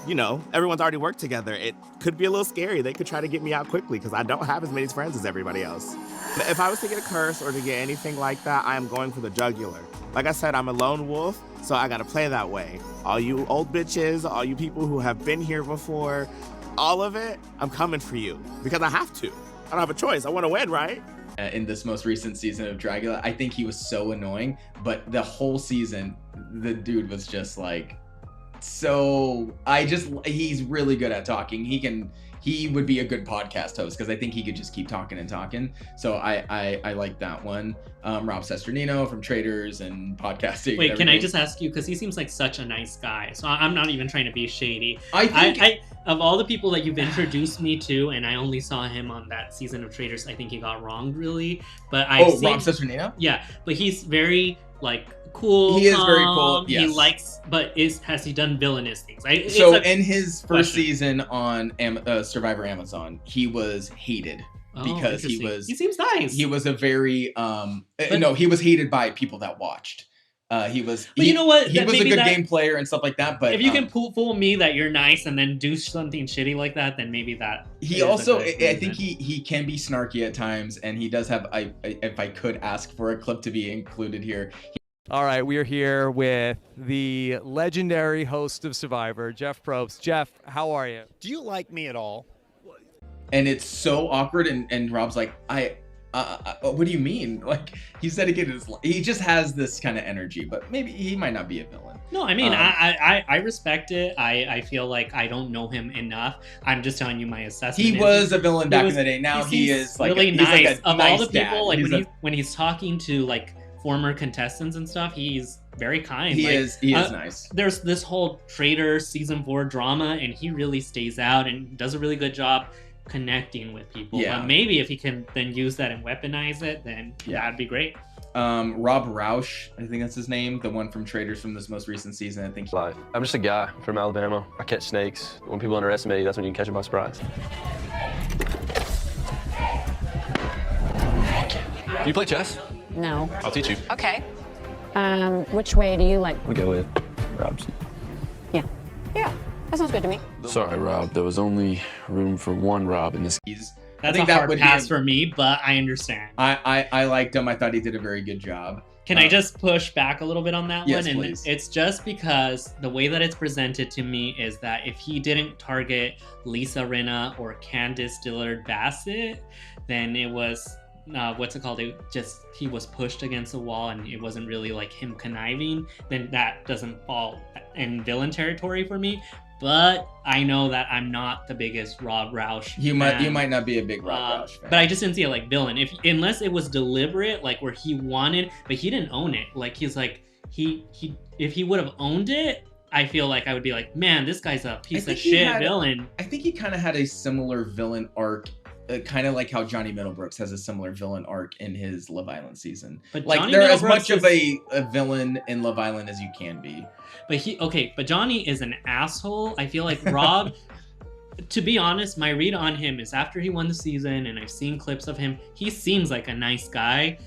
you know, everyone's already worked together. It could be a little scary. They could try to get me out quickly because I don't have as many friends as everybody else. If I was to get a curse or to get anything like that, I am going for the jugular. Like I said, I'm a lone wolf, so I gotta play that way. All you old bitches, all you people who have been here before, all of it, I'm coming for you because I have to. I don't have a choice. I want to win, right? In this most recent season of Dragula, I think he was so annoying, but the whole season, the dude was just like, he's really good at talking. He would be a good podcast host because I think he could just keep talking and talking. So I like that one. Rob Sesternino from Traders and podcasting. Wait, can I just ask you, because he seems like such a nice guy. So I'm not even trying to be shady. I think of all the people that you've introduced me to, and I only saw him on that season of Traders, I think he got wronged really. But Rob Sesternino? Yeah, but he's very like cool. He is very cool. Yes. He likes, but has he done villainous things? In his first season on Survivor Amazon, he was hated because he seems nice. He was a very he was hated by people that watched. He was. But you know what? He was a good game player and stuff like that. But if you can fool me that you're nice and then do something shitty like that, then maybe that. He also, I think he can be snarky at times, and he does have. If I could ask for a clip to be included here. All right, we are here with the legendary host of Survivor, Jeff Probst. Jeff, how are you? Do you like me at all? And it's so awkward, and Rob's like, what do you mean? Like, he said again, he just has this kind of energy, but maybe he might not be a villain. No, I mean, I respect it. I feel like I don't know him enough. I'm just telling you my assessment. He was a villain back in the day. Now he is like really nice. He's like a of nice all the people, dad. like when he's talking to like former contestants and stuff, he's very kind. He is nice. There's this whole Traitor season 4 drama, and he really stays out and does a really good job connecting with people. Yeah. But maybe if he can then use that and weaponize it, then that'd be great. Rob Roush, I think that's his name, the one from Traitors from this most recent season. I think. I'm just a guy from Alabama. I catch snakes. When people underestimate you, that's when you can catch them by surprise. Do you play chess? No. I'll teach you. Okay. Which way do you like? We'll go with Rob's. Yeah. Yeah. That sounds good to me. Sorry, Rob. There was only room for one Rob in this. That's a hard pass for me, but I understand. I liked him. I thought he did a very good job. Can I just push back a little bit on that yes, one? And please. It's just because the way that it's presented to me is that if he didn't target Lisa Rinna or Candice Dillard-Bassett, then it was what's it called? He was pushed against a wall, and it wasn't really like him conniving. Then that doesn't fall in villain territory for me. But I know that I'm not the biggest Rob Roush You fan. might not be a big Rob Roush fan. But I just didn't see it like villain. Unless it was deliberate, like where he wanted, but he didn't own it. Like he's like if he would have owned it, I feel like I would be like, man, this guy's a piece of shit villain. I think he kind of had a similar villain arc. Kind of like how Johnny Middlebrooks has a similar villain arc in his Love Island season. But like Johnny they're as Middlebrooks much of a villain in Love Island as you can be. But Johnny is an asshole. I feel like Rob, to be honest, my read on him is after he won the season and I've seen clips of him, he seems like a nice guy.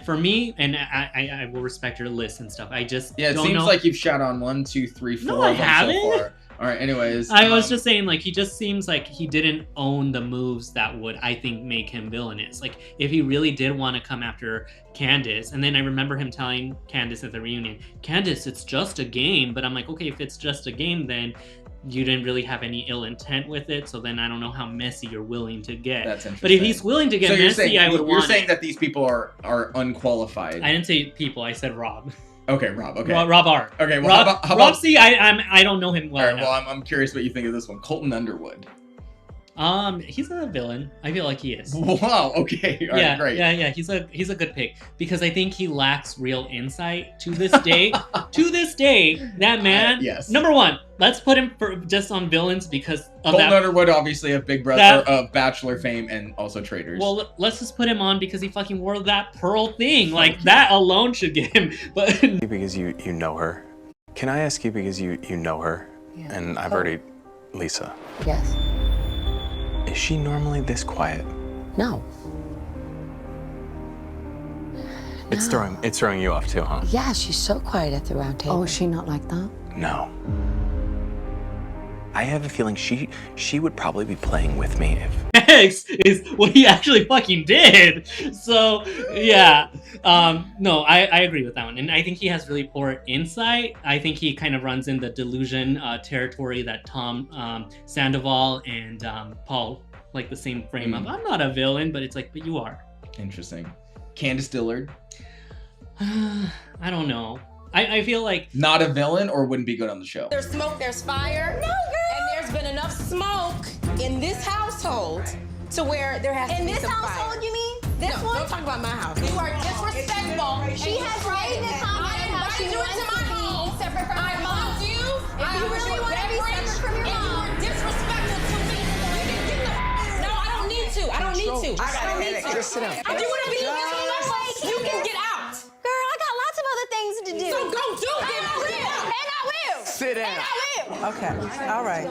For me, and I will respect your list and stuff. I just it don't seems know. like you've shot on 1, 2, 3, 4 No, I of them haven't. so far. All right, anyways. I was just saying, like, he just seems like he didn't own the moves that would, I think, make him villainous. Like, if he really did want to come after Candice, and then I remember him telling Candice at the reunion, Candice, it's just a game. But I'm like, okay, if it's just a game, then you didn't really have any ill intent with it. So then I don't know how messy you're willing to get. That's interesting. But if he's willing to get messy, I would want You're saying that these people are unqualified. I didn't say people, I said Rob. Okay, Rob. Okay, Rob R. Okay, well, Rob C. I don't know him well. All right, well, I'm curious what you think of this one. Colton Underwood. He's a villain. I feel like he is. Wow. Okay. All right, great. Yeah. He's a good pick because I think he lacks real insight to this day. To this day, that man. Yes. Number one, let's put him just on villains because of Colton that. Underwood, obviously of Big Brother, of Bachelor fame, and also Traitors. Well, let's just put him on because he fucking wore that pearl thing. Like that alone should get him. But because you know her. Can I ask you because you know her? Yeah. And I've already Lisa. Yes. Is she normally this quiet? No. It's throwing you off too, huh? Yeah, she's so quiet at the round table. Oh, is she not like that? No. I have a feeling she would probably be playing with me if X is what he actually fucking did. So yeah, no, I agree with that one, and I think he has really poor insight. I think he kind of runs in the delusion territory that Tom Sandoval and Paul like the same frame of. I'm not a villain, but it's like, but you are. Interesting. Candice Dillard. I don't know. I feel like not a villain or wouldn't be good on the show. There's smoke, there's fire. No, girl. And there's been enough smoke in this household to where there has to be some fire. In this household, you mean? This no, one? don't talk about my house. You are disrespectful. She has made the comment how she wants to be separate from her mom. I loved you. If you really want to be separate from your mom. And you are disrespectful to me. You can get the... No, I don't need to. I don't need to. I don't need to. Just sit down. If you want to be this way, you can get out. Girl, I got lots of other things to do. So go do them. And I will. Sit down. And I will. Okay, all right.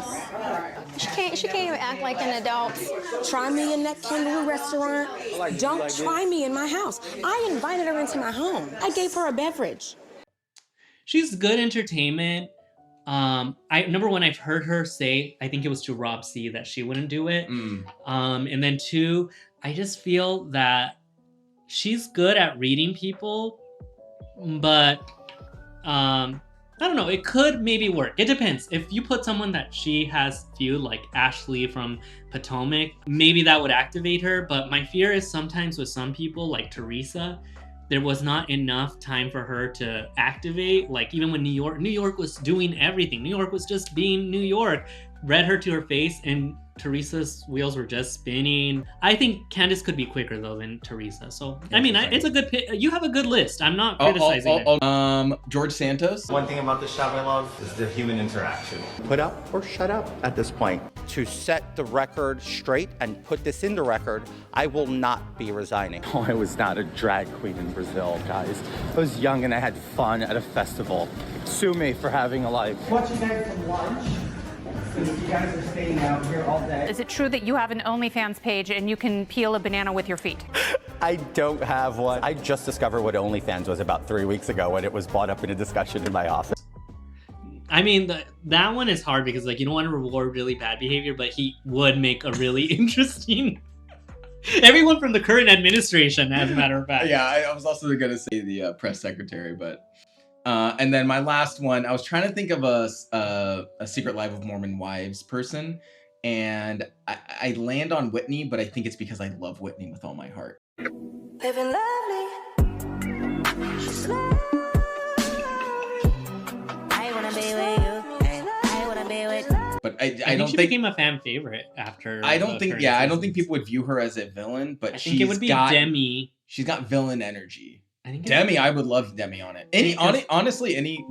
She can't even act like an adult. Try me in that kangaroo restaurant. Don't try me in my house. I invited her into my home. I gave her a beverage. She's good entertainment. Number one, I've heard her say, I think it was to Rob C, that she wouldn't do it. And then two, I just feel that she's good at reading people, but I don't know, it could maybe work. It depends. If you put someone that she has viewed, like Ashley from Potomac, maybe that would activate her. But my fear is sometimes with some people, like Teresa, there was not enough time for her to activate. Like even when New York was doing everything. New York was just being New York. Read her to her face and Teresa's wheels were just spinning. I think Candace could be quicker though than Teresa. So I mean, it's a good pick. You have a good list. I'm not criticizing it. George Santos. One thing about the shop I love is the human interaction. Put up or shut up at this point. To set the record straight and put this in the record, I will not be resigning. Oh, I was not a drag queen in Brazil, guys. I was young and I had fun at a festival. Sue me for having a life. What you guys from lunch? Since you guys are staying out here all day. Is it true that you have an OnlyFans page and you can peel a banana with your feet? I don't have one. I just discovered what OnlyFans was about 3 weeks ago when it was brought up in a discussion in my office. I mean, that one is hard because like you don't want to reward really bad behavior, but he would make a really interesting. Everyone from the current administration, as a matter of fact. Yeah, I was also going to say the press secretary, but and then my last one, I was trying to think of a Secret Life of Mormon Wives person, and I land on Whitney, but I think it's because I love Whitney with all my heart. Living lovely. I wanna be with you. I wanna be with you. But I I don't think she think became a fan favorite after. I don't the think current I don't seasons. think people would view her as a villain, but I think it would be Demi. She's got villain energy. I think Demi, I would love Demi on it. Honestly,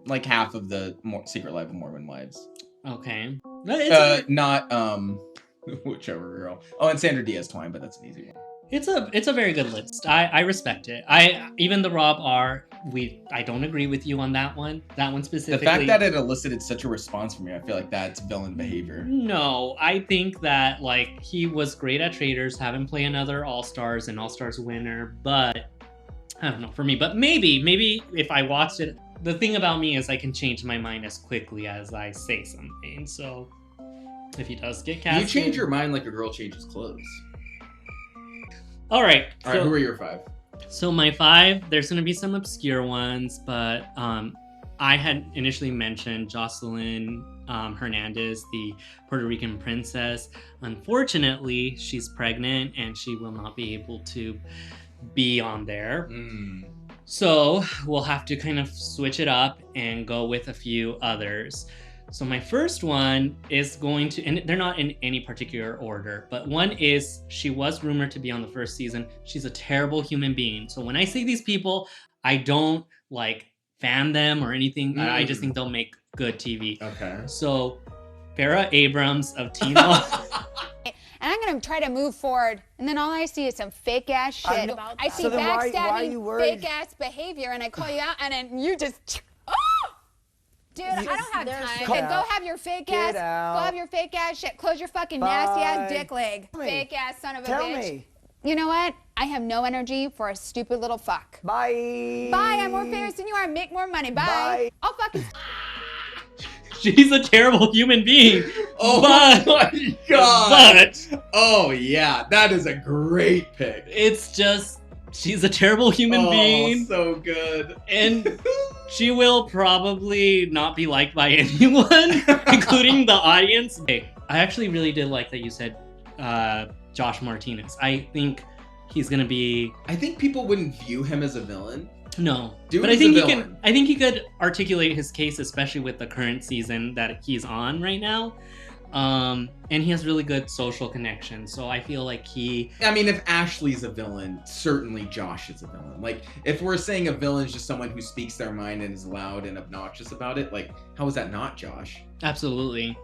like half of the Secret Life of Mormon Wives. Okay. Not whichever girl. Oh, and Sandra Diaz Twine, but that's an easy one. It's a very good list. I respect it. Even the Rob R. I don't agree with you on that one. That one specifically. The fact that it elicited such a response from me, I feel like that's villain behavior. No, I think that like he was great at Traders. Have him play another All-Stars and All-Stars winner, but I don't know for me. But maybe if I watched it, the thing about me is I can change my mind as quickly as I say something. So if he does get cast, You change your mind like a girl changes clothes. All right. All right, who are your 5? So my 5, there's going to be some obscure ones, but I had initially mentioned Jocelyn Hernandez, the Puerto Rican princess. Unfortunately, she's pregnant and she will not be able to be on there. So we'll have to kind of switch it up and go with a few others. So my first one is going to, and they're not in any particular order, but one is she was rumored to be on the first season. She's a terrible human being. So when I see these people, I don't like fan them or anything. I just think they'll make good TV. Okay. So Farrah Abrams of Teen Mom. And I'm gonna try to move forward, and then all I see is some fake ass shit. I see So then why are you backstabbing, worried? fake ass behavior, and I call you out, and then you just. Dude, I don't have time. Come Then go out. have your fake Get ass. out. Go have your fake ass shit. Close your fucking nasty ass Bye. dick leg. Tell me. Fake ass son of a Tell bitch. me. You know what? I have no energy for a stupid little fuck. Bye. Bye. I'm more famous than you are. Make more money. Bye. Bye. I'll fucking. She's a terrible human being. Oh but, my god! But Oh yeah, that is a great pick. it's just, she's a terrible human being. So good. And she will probably not be liked by anyone, including the audience. Hey, I actually really did like that you said Josh Martinez. I think he's gonna be. I think people wouldn't view him as a villain. No, Dude but I is think a he villain. can. I think he could articulate his case, especially with the current season that he's on right now. And he has really good social connections, so I feel like he. I mean, if Ashley's a villain, certainly Josh is a villain. Like, if we're saying a villain is just someone who speaks their mind and is loud and obnoxious about it, like, how is that not Josh? Absolutely.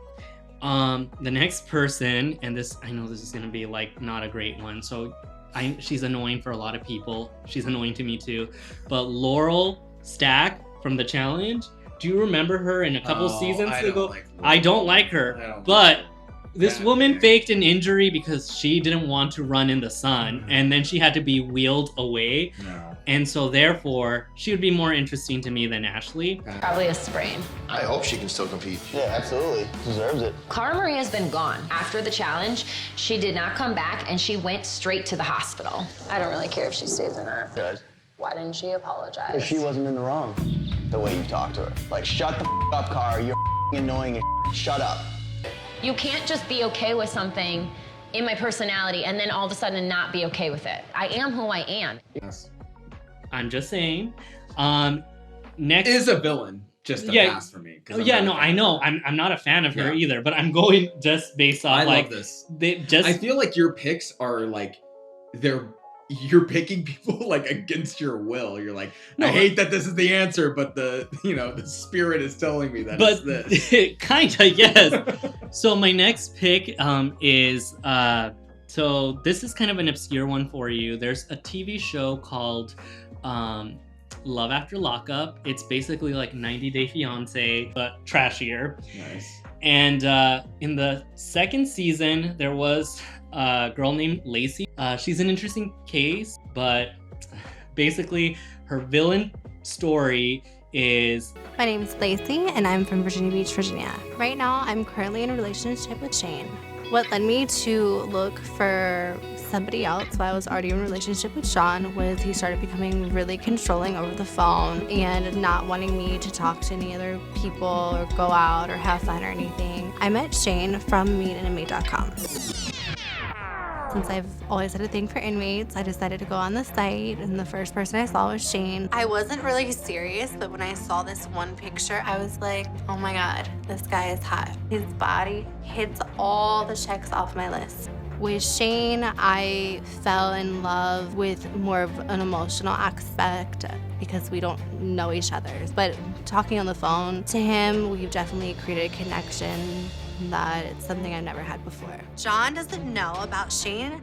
The next person, and this, I know this is gonna be like not a great one, so she's annoying for a lot of people. She's annoying to me too. But Laurel Stack from The Challenge. Do you remember her in a couple seasons I ago? don't like her. I don't like her, but this woman faked an injury because she didn't want to run in the sun, and then she had to be wheeled away. No. And so therefore, she would be more interesting to me than Ashley. Probably a sprain. I hope she can still compete. Yeah, absolutely. Deserves it. Cara Marie has been gone. After the challenge, she did not come back, and she went straight to the hospital. I don't really care if she stays or not. Good. Why didn't she apologize? If she wasn't in the wrong. The way you talk to her. Like, shut the up, Cara. You're annoying as shut up. You can't just be okay with something in my personality and then all of a sudden not be okay with it. I am who I am. Yes. I'm just saying. Next is a villain. Just a pass for me. Yeah, no, I know. I'm not a fan of her either, but I'm going just based off I like love this. I feel like your picks are like you're picking people like against your will. You're like, I hate that this is the answer, but the spirit is telling me that it's this. Kinda, yes. So my next pick is so this is kind of an obscure one for you. There's a TV show called Love After Lockup. It's basically like 90 Day Fiancé, but trashier. Nice. And in the second season, there was a girl named Lacey. She's an interesting case, but basically her villain story is... My name's Lacey, and I'm from Virginia Beach, Virginia. Right now, I'm currently in a relationship with Shane. What led me to look for somebody else while I was already in a relationship with Sean was he started becoming really controlling over the phone and not wanting me to talk to any other people or go out or have fun or anything. I met Shane from meetinmate.com. Since I've always had a thing for inmates, I decided to go on the site, and the first person I saw was Shane. I wasn't really serious, but when I saw this one picture, I was like, oh my God, this guy is hot. His body hits all the checks off my list. With Shane, I fell in love with more of an emotional aspect because we don't know each other. But talking on the phone to him, we've definitely created a connection that it's something I've never had before. John doesn't know about Shane,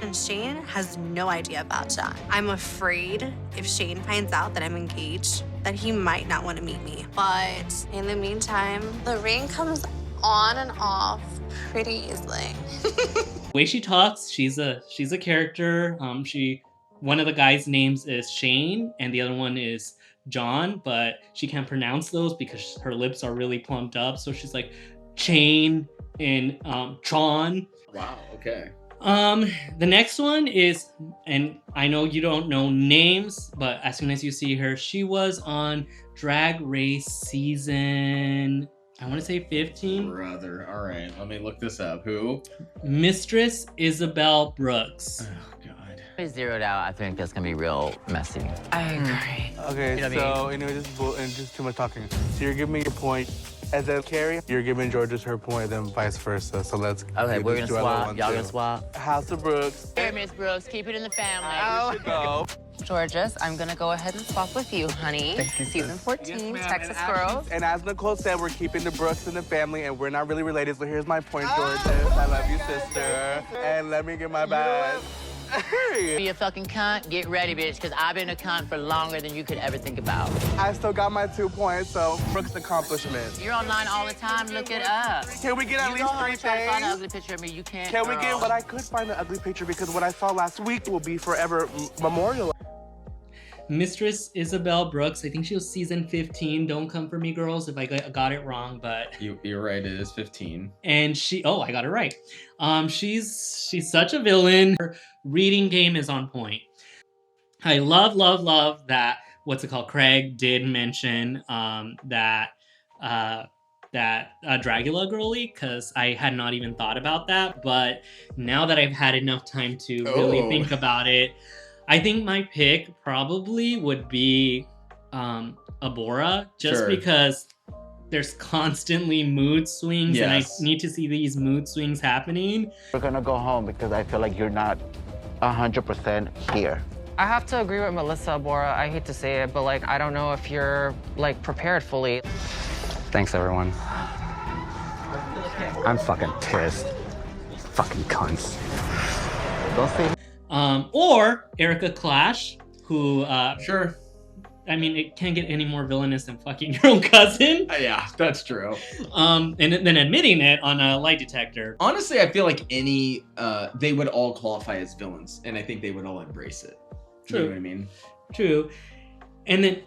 and Shane has no idea about John. I'm afraid if Shane finds out that I'm engaged, that he might not want to meet me. But in the meantime, the ring comes on and off pretty easily. The way she talks, she's a character. One of the guys' names is Shane, and the other one is John, but she can't pronounce those because her lips are really plumped up. So she's like Chain and Tron. Wow. Okay. The next one is, and I know you don't know names, but as soon as you see her, she was on Drag Race season, I want to say 15. Brother. All right. Let me look this up. Who? Mistress Isabel Brooks. Oh, God. It's zeroed out. I think that's gonna be real messy. I agree. Okay, You know what I so anyway, this is and just too much talking. So you're giving me your point, and then Carrie, you're giving Georgia her point, and then vice versa. So let's. Okay, we're gonna swap. Y'all gonna swap. House of Brooks. Here, Miss Brooks, keep it in the family. We should go. Georges, I'm gonna go ahead and swap with you, honey. Season 14, Texas Girls. And as Nicole said, we're keeping the Brooks in the family, and we're not really related. So here's my point, Georges. I love you, sister. And let me get my badge. Be a fucking cunt. Get ready, bitch, because I've been a cunt for longer than you could ever think about. I still got my 2 points, so Brooks' accomplishment. You're online all the time. Look it up. Can we get at least 3 things? Try to find an things? ugly picture of me. You can't. Can we girl. get what I could find an ugly picture because what I saw last week will be forever memorial. Mistress Isabel Brooks, I think she was season 15. Don't come for me, girls, if I got it wrong, but... You're right, it is 15. And I got it right. She's such a villain. Her reading game is on point. I love that, what's it called? Craig did mention that Dragula girly, because I had not even thought about that. But now that I've had enough time to really think about it, I think my pick probably would be Abora, just because there's constantly mood swings, and I need to see these mood swings happening. We're gonna go home because I feel like you're not 100% here. I have to agree with Melissa, Abora. I hate to say it, but like I don't know if you're like prepared fully. Thanks, everyone. I'm fucking pissed. Fucking cunts. Don't say. Or Erica Clash, who I mean, it can't get any more villainous than fucking your own cousin. Yeah, that's true. And then admitting it on a lie detector. Honestly, I feel like they would all qualify as villains, and I think they would all embrace it. True. You know what I mean? True. And then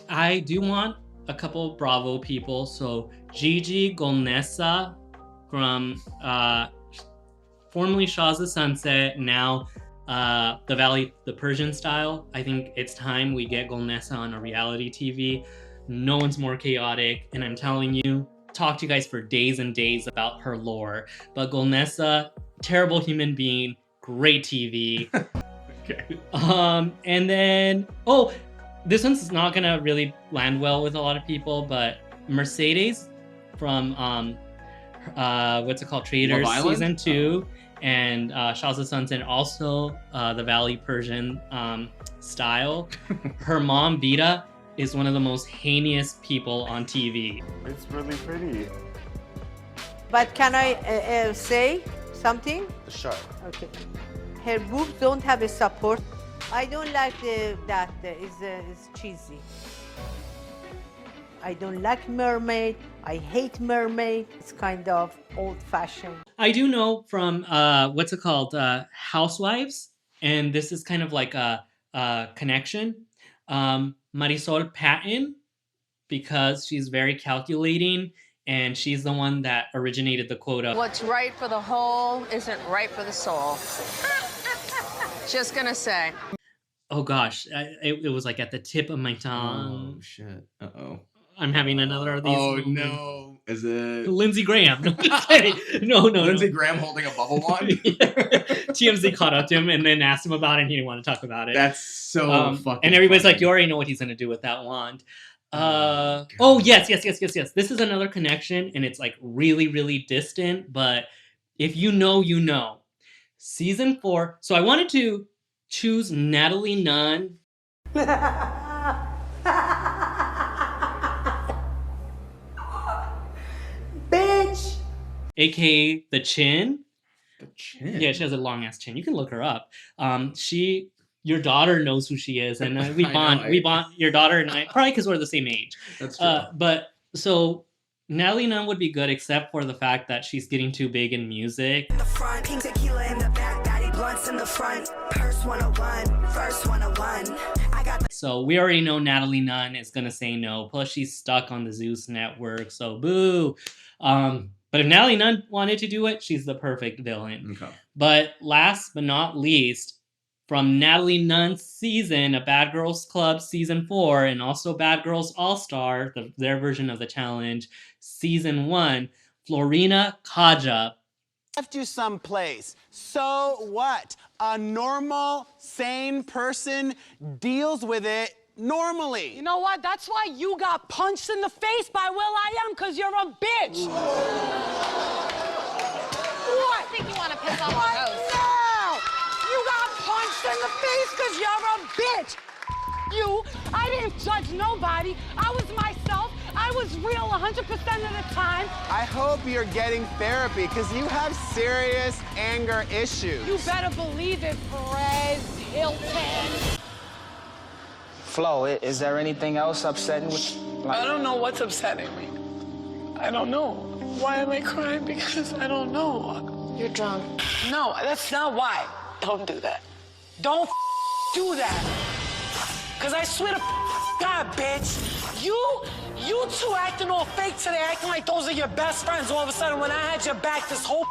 I do want a couple Bravo people. So Gigi Golnesa from formerly Shah's of Sunset, now The Valley, the Persian style. I think it's time we get Golnesa on a reality TV. No one's more chaotic, and I'm telling you, talk to you guys for days and days about her lore. But Golnesa, terrible human being, great TV. Okay. And then, this one's not gonna really land well with a lot of people, but Mercedes from what's it called, Traders season 2, and Shah's of Sunset, also the Valley Persian style. Her mom Vita is one of the most heinous people on TV. It's really pretty. But can I say something? Sure. Okay. Her boobs don't have a support. I don't like that is cheesy. I don't like mermaid. I hate mermaid. It's kind of old-fashioned. I do know from what's it called, Housewives, and this is kind of like a connection. Marisol Patton, because she's very calculating, and she's the one that originated the quota. What's right for the whole isn't right for the soul. Just gonna say. Oh gosh, it was like at the tip of my tongue. Oh shit. Uh-oh. I'm having another of these. Oh no. Is it Lindsey Graham? No, just kidding. No. Lindsey Graham holding a bubble wand? TMZ caught up to him and then asked him about it, and he didn't want to talk about it. That's so fucking And everybody's funny. like, you already know what he's gonna do with that wand. Yes. This is another connection, and it's like really, really distant, but if you know, you know. Season 4. So I wanted to choose Natalie Nunn. Bitch! AKA the Chin. The Chin? Yeah, she has a long ass chin. You can look her up. Your daughter knows who she is, and we bond. We bond. Your daughter and I, probably because we're the same age. That's true. But so Natalie Nunn would be good, except for the fact that she's getting too big in music. In the front, pink tequila in the back, baddie blunts in the front. Purse 101, first 101. I got So we already know Natalie Nunn is gonna say no. Plus, she's stuck on the Zeus network, so boo. But if Natalie Nunn wanted to do it, she's the perfect villain. Okay. But last but not least, from Natalie Nunn's season of Bad Girls Club season 4, and also Bad Girls All-Star, their version of the challenge, season 1, Florina Kaja. Left you someplace. So what? A normal, sane person deals with it normally. You know what? That's why you got punched in the face by will.i.am, because you're a bitch. What? I think you want to piss off What? the host. No! You got punched in the face because you're a bitch. You, I didn't judge nobody. I was myself. I was real 100% of the time. I hope you're getting therapy because you have serious anger issues. You better believe it, Perez Hilton. Flo, is there anything else upsetting with I don't know what's upsetting me. I don't know. Why am I crying? Because I don't know. You're drunk. No, that's not why. Don't do that. Don't do that. Because I swear to God, bitch, you two acting all fake today, acting like those are your best friends all of a sudden when I had your back this whole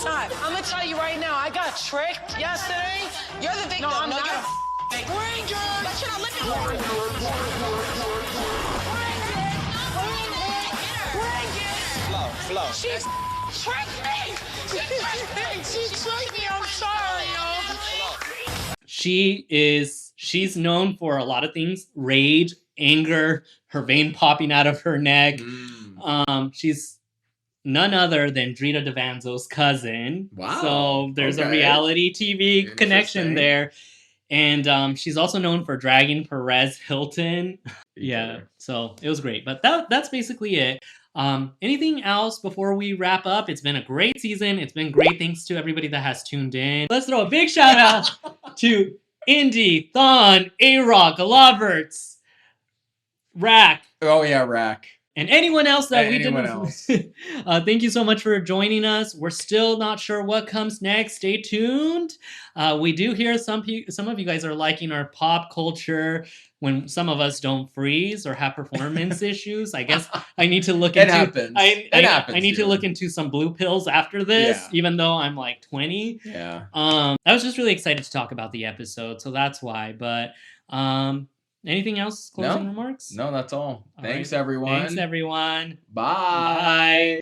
time. I'm going to tell you right now, I got tricked yesterday. You're the victim. No, I'm No, not. you're Bring it! But you're not looking for it. Flo? She tricked me! She tricked me! I'm sorry, yo! She's known for a lot of things: rage, anger, her vein popping out of her neck. She's none other than Drita Devanzo's cousin. Wow. So there's a Okay. reality TV connection Interesting. there. And she's also known for dragging Perez Hilton. Yeah, so it was great. But that's basically it. Anything else before we wrap up? It's been a great season. It's been great thanks to everybody that has tuned in. Let's throw a big shout out to Indy, Thon, A-Rock, Loverts, Rack. Oh yeah, Rack. And anyone else that we didn't. Else. Thank you so much for joining us. We're still not sure what comes next. Stay tuned. We do hear some of you guys are liking our pop culture when some of us don't freeze or have performance issues. I guess I need to look into. I need to look into some blue pills after this, even though I'm like 20. Yeah. I was just really excited to talk about the episode, so that's why. But anything else? Closing remarks? No, that's all. Thanks, right. everyone. Thanks, everyone. Bye. Bye.